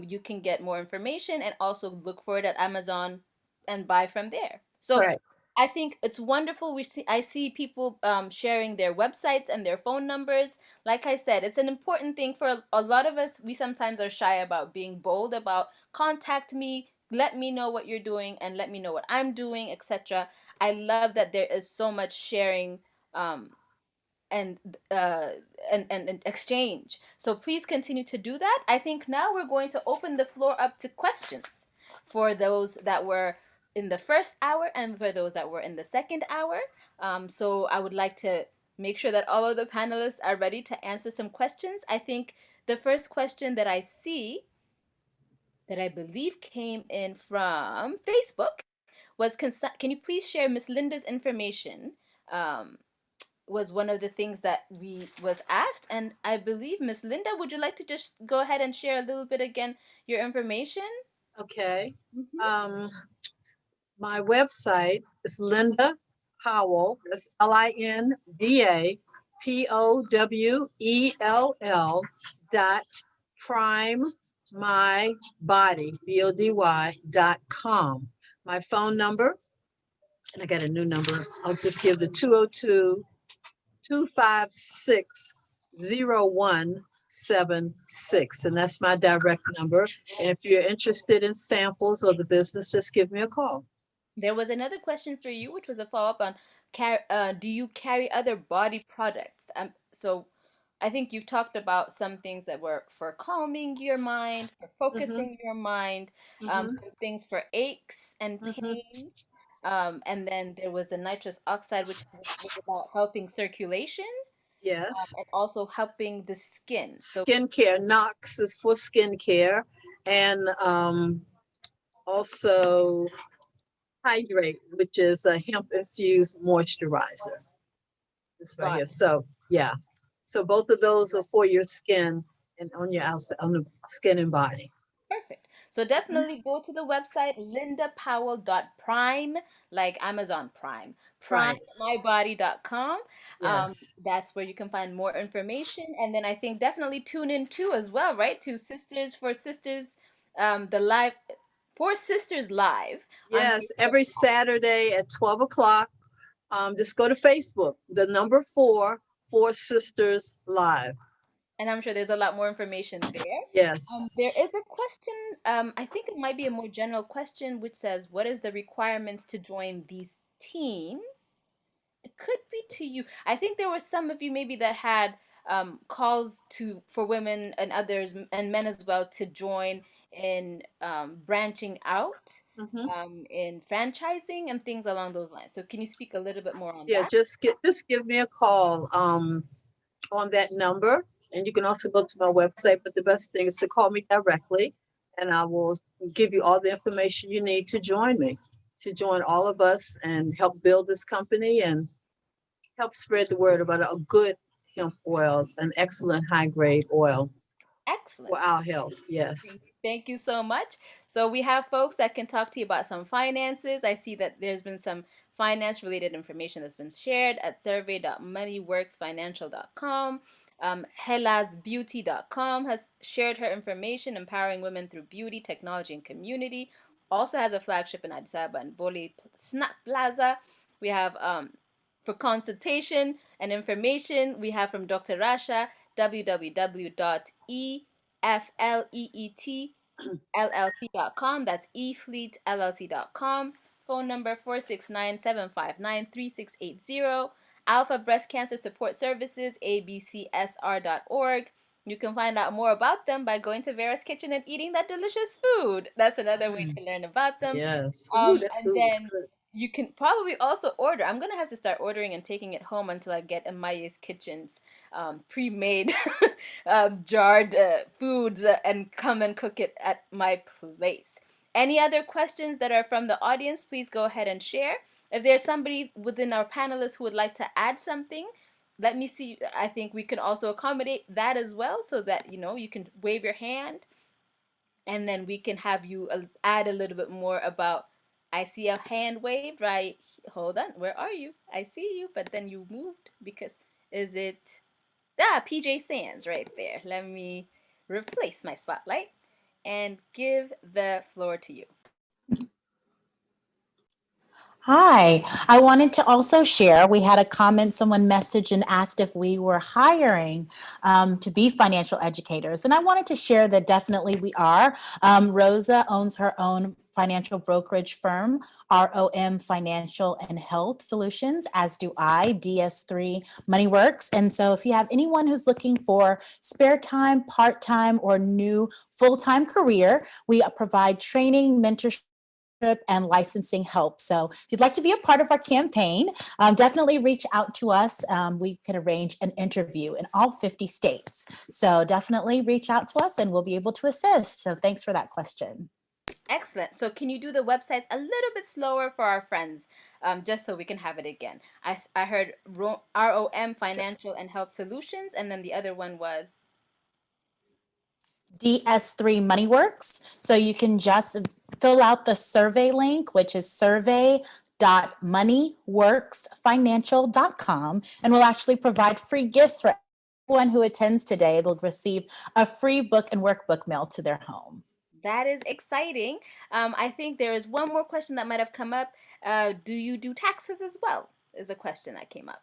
you can get more information and also look for it at Amazon and buy from there. So Correct. I think it's wonderful. I see people sharing their websites and their phone numbers. Like I said, it's an important thing for a lot of us. We sometimes are shy about being bold about contact me, let me know what you're doing, and let me know what I'm doing, etc. I love that there is so much sharing and and exchange. So please continue to do that. I think now we're going to open the floor up to questions for those that were in the first hour and for those that were in the second hour. So I would like to make sure that all of the panelists are ready to answer some questions. I think the first question that I see that I believe came in from Facebook was, can you please share Miss Linda's information? Was one of the things that we was asked, and I believe Miss Linda, would you like to just go ahead and share a little bit again your information? Okay. My website is Linda Powell. That's LINDAPOWELL.PRIMEMyBody.com. My phone number, and I got a new number. I'll just give the 202-256-0176, and that's my direct number. And if you're interested in samples of the business, just give me a call. There was another question for you, which was a follow-up on, do you carry other body products? So I think you've talked about some things that were for calming your mind, for focusing your mind, some things for aches and pains. And then there was the nitrous oxide, which was about helping circulation. Yes. And also helping the skin. So skincare. Nox is for skincare, and also Hydrate, which is a hemp infused moisturizer. This right here. So yeah, so both of those are for your skin and on your outside, on the skin and body. Perfect. So definitely go to the website lindapowell.prime, like Amazon Prime, primemybody.com. Yes. That's where you can find more information. And then I think definitely tune in too as well, right? To Sisters for Sisters, the live for Sisters Live. Yes, every Saturday at 12 o'clock. Just go to Facebook, the number 4 Sisters Live. And I'm sure there's a lot more information there. Yes. There is a question, I think it might be a more general question, which says, what is the requirements to join these teams? It could be to you. I think there were some of you maybe that had calls for women and others and men as well to join in branching out, in franchising and things along those lines. So can you speak a little bit more on that? Just give me a call on that number, and you can also go to my website, but the best thing is to call me directly, and I will give you all the information you need to join me, to join all of us and help build this company and help spread the word about a good hemp oil, an excellent high-grade oil. Excellent. For our health, yes. Thank you so much. So we have folks that can talk to you about some finances. I see that there's been some finance-related information that's been shared at survey.moneyworksfinancial.com. Helasbeauty.com has shared her information, empowering women through beauty, technology, and community. Also has a flagship in Addis Ababa and Bole Snap Plaza. We have, for consultation and information, we have from Dr. Rasha, www.efleetllc.com. That's efleetllc.com. Phone number 469-759-3680. Alpha Breast Cancer Support Services, abcsr.org. You can find out more about them by going to Vera's Kitchen and eating that delicious food. That's another way to learn about them. Yes. Ooh, that And food is then good. you can probably also order. I'm gonna have to start ordering and taking it home until I get Amaye's Kitchen's pre-made jarred foods and come and cook it at my place. Any other questions that are from the audience, please go ahead and share. If there's somebody within our panelists who would like to add something, let me see. I think we can also accommodate that as well, so that you can wave your hand, and then we can have you add a little bit more about. I see a hand wave, right? Hold on, where are you? I see you, but then you moved because is it PJ Sands right there? Let me replace my spotlight and give the floor to you. Hi, I wanted to also share, we had a comment, someone messaged and asked if we were hiring to be financial educators. And I wanted to share that definitely we are. Rosa owns her own financial brokerage firm, ROM Financial and Health Solutions, as do I, DS3 MoneyWorks. And so if you have anyone who's looking for spare time, part-time, or new full-time career, we provide training, mentorship, and licensing help. So if you'd like to be a part of our campaign, definitely reach out to us. We can arrange an interview in all 50 states. So definitely reach out to us and we'll be able to assist. So thanks for that question. Excellent. So can you do the websites a little bit slower for our friends, just so we can have it again? I heard ROM Financial and Health Solutions, and then the other one was? DS3 MoneyWorks. So you can just fill out the survey link, which is survey.moneyworksfinancial.com, and we'll actually provide free gifts for everyone who attends today. They'll receive a free book and workbook mailed to their home. That is exciting. I think there is one more question that might have come up. Do you do taxes as well? Is a question that came up.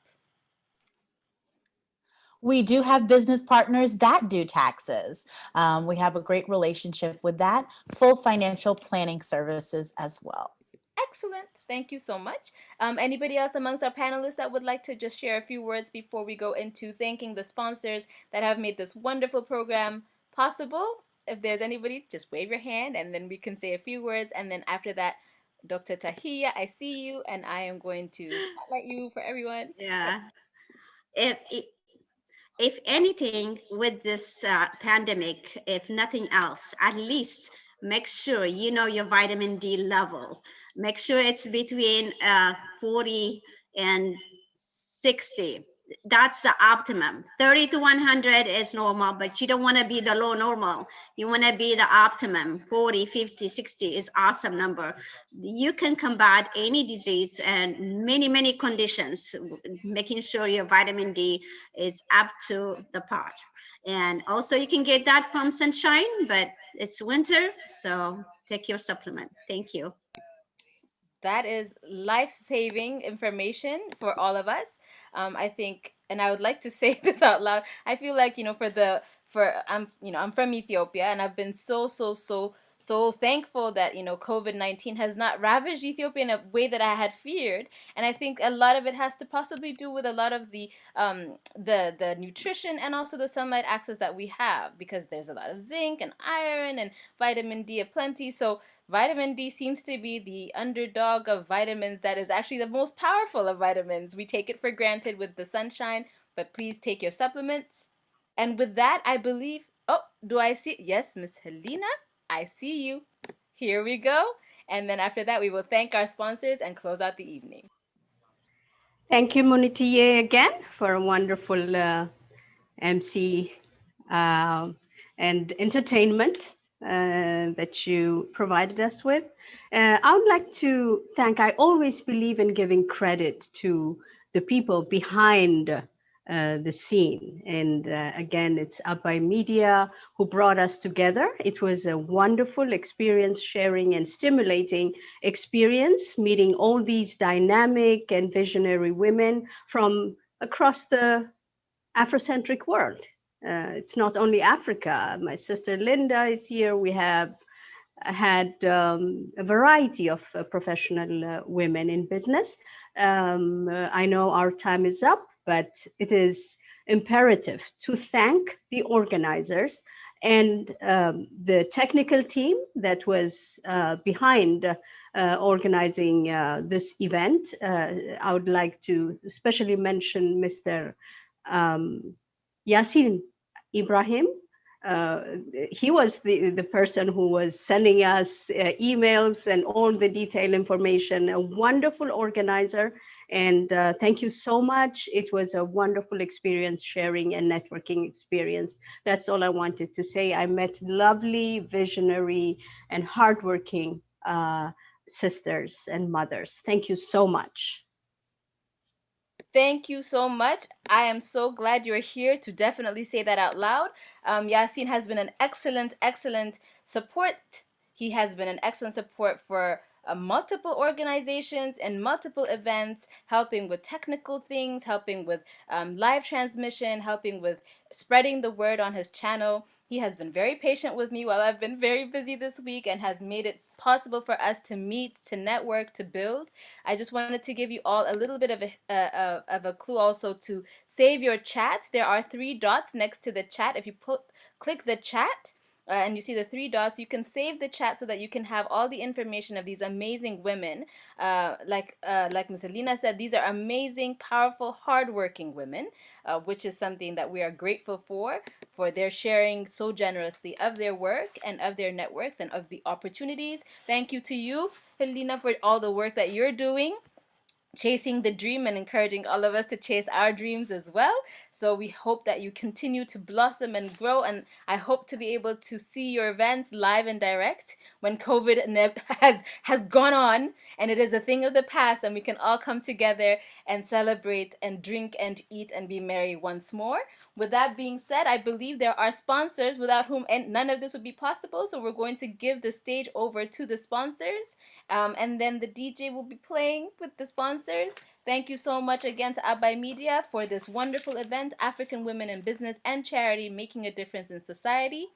We do have business partners that do taxes. We have a great relationship with that. Full financial planning services as well. Excellent. Thank you so much. Anybody else amongst our panelists that would like to just share a few words before we go into thanking the sponsors that have made this wonderful program possible? If there's anybody, just wave your hand and then we can say a few words. And then after that, Dr. Tahia, I see you, and I am going to spotlight you for everyone. Yeah. If anything with this pandemic, if nothing else, at least make sure you know your vitamin D level. Make sure it's between 40 and 60. That's the optimum. 30 to 100 is normal, but you don't want to be the low normal. You want to be the optimum. 40, 50, 60 is awesome number. You can combat any disease and many conditions, making sure your vitamin D is up to the par. And also you can get that from sunshine, but it's winter, so take your supplement. Thank you. That is life-saving information for all of us. I think, and I would like to say this out loud. I feel like, I'm from Ethiopia, and I've been so thankful that, COVID-19 has not ravaged Ethiopia in a way that I had feared. And I think a lot of it has to possibly do with a lot of the nutrition and also the sunlight access that we have, because there's a lot of zinc and iron and vitamin D aplenty. So vitamin D seems to be the underdog of vitamins that is actually the most powerful of vitamins. We take it for granted with the sunshine, but please take your supplements. And with that, I believe, do I see? Yes, Miss Helena, I see you. Here we go. And then after that, we will thank our sponsors and close out the evening. Thank you, Monitiye, again for a wonderful MC and entertainment that you provided us with. I would like to thank, I always believe in giving credit to the people behind the scene. And again, it's Abai Media who brought us together. It was a wonderful experience, sharing and stimulating experience, meeting all these dynamic and visionary women from across the Afrocentric world. It's not only Africa. My sister Linda is here. We have had a variety of professional women in business. I know our time is up, but it is imperative to thank the organizers and the technical team that was behind organizing this event. I would like to especially mention Mr. Yasin Ibrahim. He was the person who was sending us emails and all the detailed information, a wonderful organizer. And thank you so much. It was a wonderful experience, sharing and networking experience. That's all I wanted to say. I met lovely, visionary, and hardworking sisters and mothers. Thank you so much. Thank you so much. I am so glad you're here to definitely say that out loud. Yasin has been an excellent support. He has been an excellent support for multiple organizations and multiple events, helping with technical things, helping with live transmission, helping with spreading the word on his channel. He has been very patient with me while I've been very busy this week and has made it possible for us to meet, to network, to build. I just wanted to give you all a little bit of a clue also to save your chat. There are 3 dots next to the chat. If you click the chat, and you see the 3 dots, you can save the chat so that you can have all the information of these amazing women. Like Ms. Alina said, these are amazing, powerful, hardworking women, which is something that we are grateful for their sharing so generously of their work and of their networks and of the opportunities. Thank you to you, Helena, for all the work that you're doing, chasing the dream and encouraging all of us to chase our dreams as well. So we hope that you continue to blossom and grow, and I hope to be able to see your events live and direct when COVID has gone on and it is a thing of the past, and we can all come together and celebrate and drink and eat and be merry once more. With that being said, I believe there are sponsors without whom none of this would be possible, so we're going to give the stage over to the sponsors, and then the DJ will be playing with the sponsors. Thank you so much again to Abai Media for this wonderful event, African Women in Business and Charity, making a difference in society.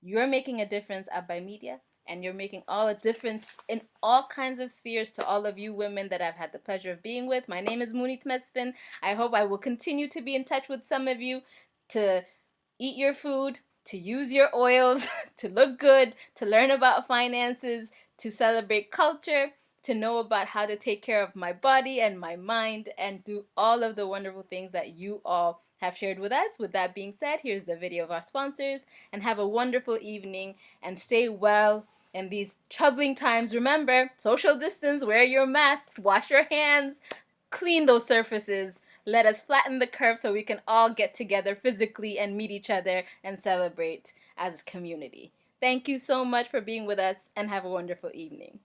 You're making a difference, Abai Media, and you're making all a difference in all kinds of spheres to all of you women that I've had the pleasure of being with. My name is Munit Mesfin. I hope I will continue to be in touch with some of you, to eat your food, to use your oils, to look good, to learn about finances, to celebrate culture, to know about how to take care of my body and my mind, and do all of the wonderful things that you all have shared with us. With that being said, here's the video of our sponsors, and have a wonderful evening and stay well in these troubling times. Remember, social distance, wear your masks, wash your hands, clean those surfaces. Let us flatten the curve so we can all get together physically and meet each other and celebrate as a community. Thank you so much for being with us, and have a wonderful evening.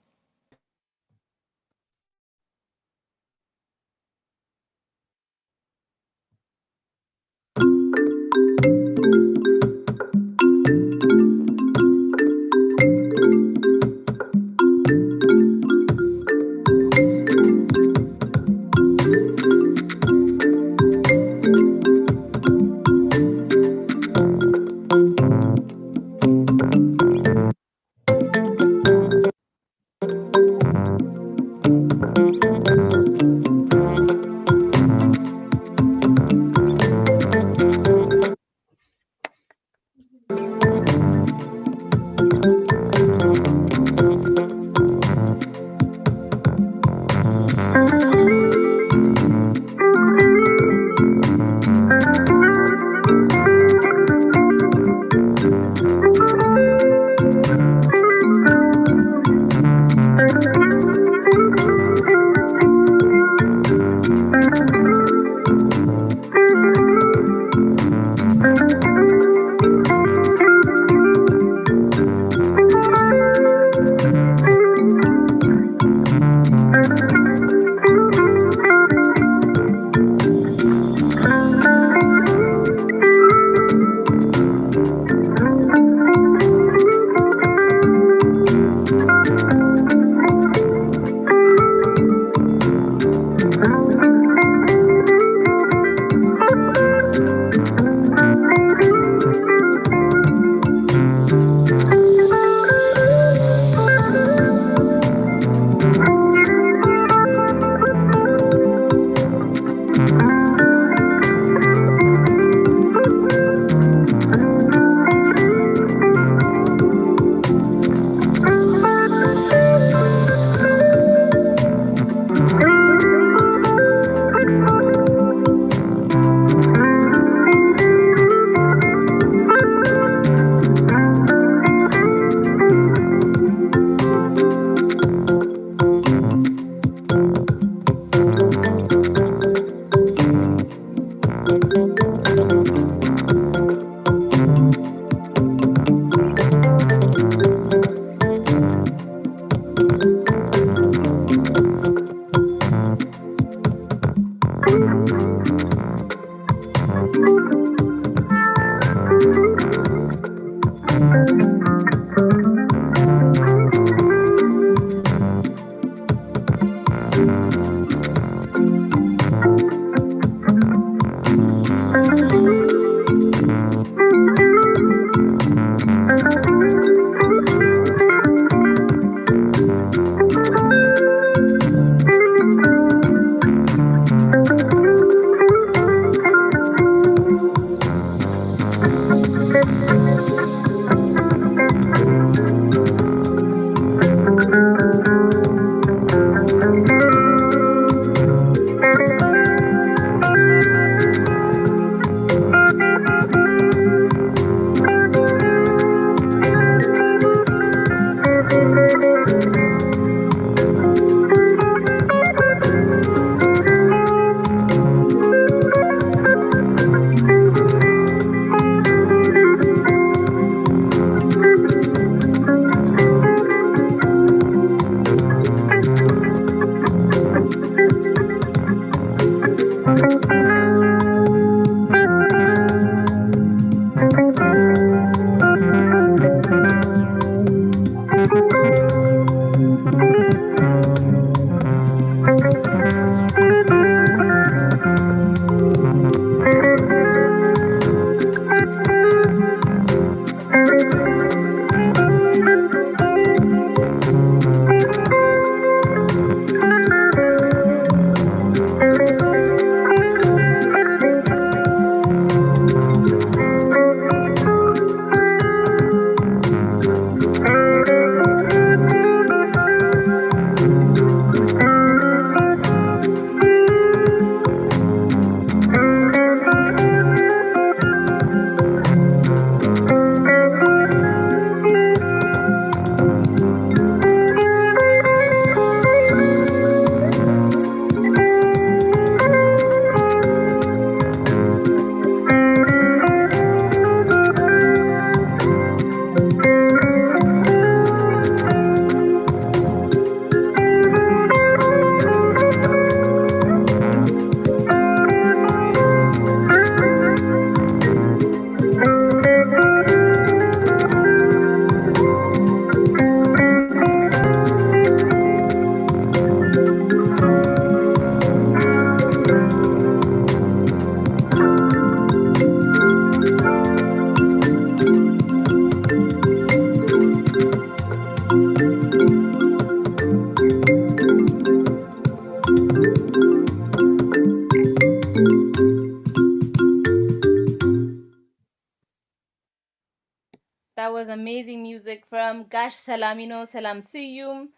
That was amazing music from Gash Salamino Salam Suyum.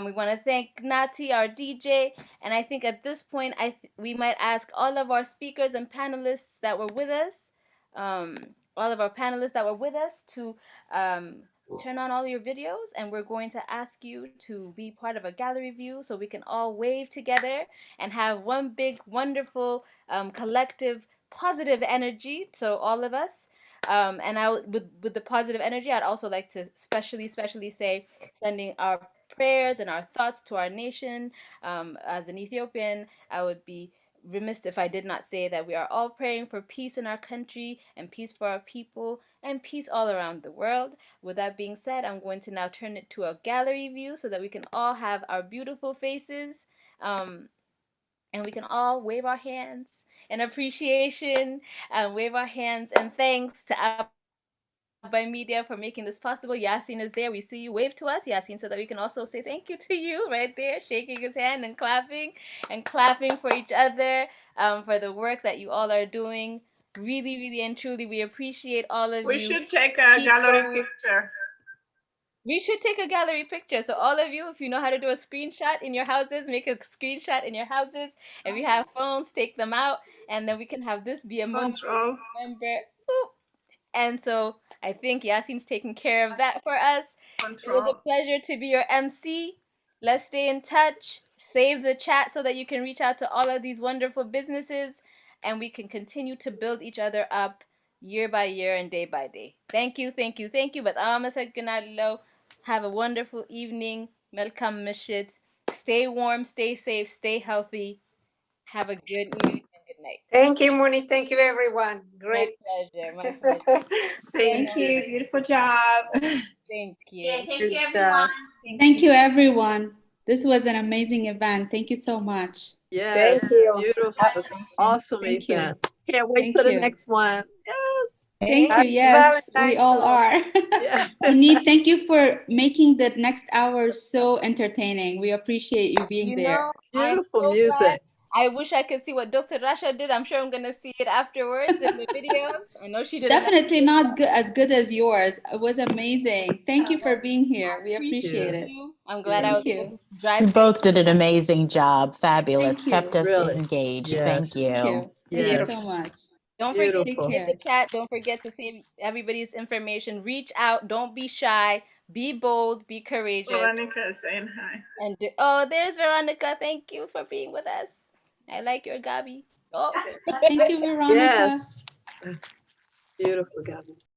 We want to thank Nati, our DJ, and I think at this point, we might ask all of our speakers and panelists that were with us, to turn on all your videos, and we're going to ask you to be part of a gallery view so we can all wave together and have one big, wonderful, collective, positive energy. So all of us. And with the positive energy, I'd also like to especially say, sending our prayers and our thoughts to our nation. As an Ethiopian, I would be remiss if I did not say that we are all praying for peace in our country and peace for our people and peace all around the world. With that being said, I'm going to now turn it to a gallery view so that we can all have our beautiful faces, and we can all wave our hands in appreciation and wave our hands and thanks to Abai Media for making this possible. Yasin is there. We see you. Wave to us, Yasin, so that we can also say thank you to you right there, shaking his hand and clapping for each other, for the work that you all are doing. Really, really and truly, we appreciate all of you. We should take a gallery picture. We should take a gallery picture. So all of you, if you know how to do a screenshot in your houses, make a screenshot in your houses. If you have phones, take them out, and then we can have this be a moment to remember. And so I think Yasin's taking care of that for us. It was a pleasure to be your MC. Let's stay in touch. Save the chat so that you can reach out to all of these wonderful businesses. and we can continue to build each other up year by year and day by day. Thank you, thank you, thank you. But have a wonderful evening. Welcome, Mishit. Stay warm, stay safe, stay healthy. Have a good evening and good night. Thank you, Moni. Thank you, everyone. Great. My pleasure. My pleasure. Thank you. Beautiful job. Thank you. Yeah, thank Good you, job. everyone. Thank you, everyone. This was an amazing event. Thank you so much. Yes, Thank you. beautiful. Awesome Thank you. event. Can't wait Thank till the you. next one. Yes. Thank you. Happy Yes, we Valentine's all all. are. Yeah. Munit, thank you for making the next hour so entertaining. We appreciate you being You there. know, I'm Beautiful so glad. music. I wish I could see what Dr. Rasha did. I'm sure I'm gonna see it afterwards in the videos. I know she did. Definitely not as good as yours. It was amazing. Thank you for being here. We appreciate it. You. I'm glad I was Thank able you. to drive. You both did an amazing job. Fabulous. Thank you. Kept us Really. engaged. Yes. Thank you. Thank you. Thank you Yes. so much. Don't forget to Beautiful. hit the chat. Don't forget to save everybody's information. Reach out. Don't be shy. Be bold. Be courageous. Veronica is saying hi. And oh, there's Veronica. Thank you for being with us. I like your Gabi. Oh. Thank you, Veronica. Yes. Beautiful, Gabby.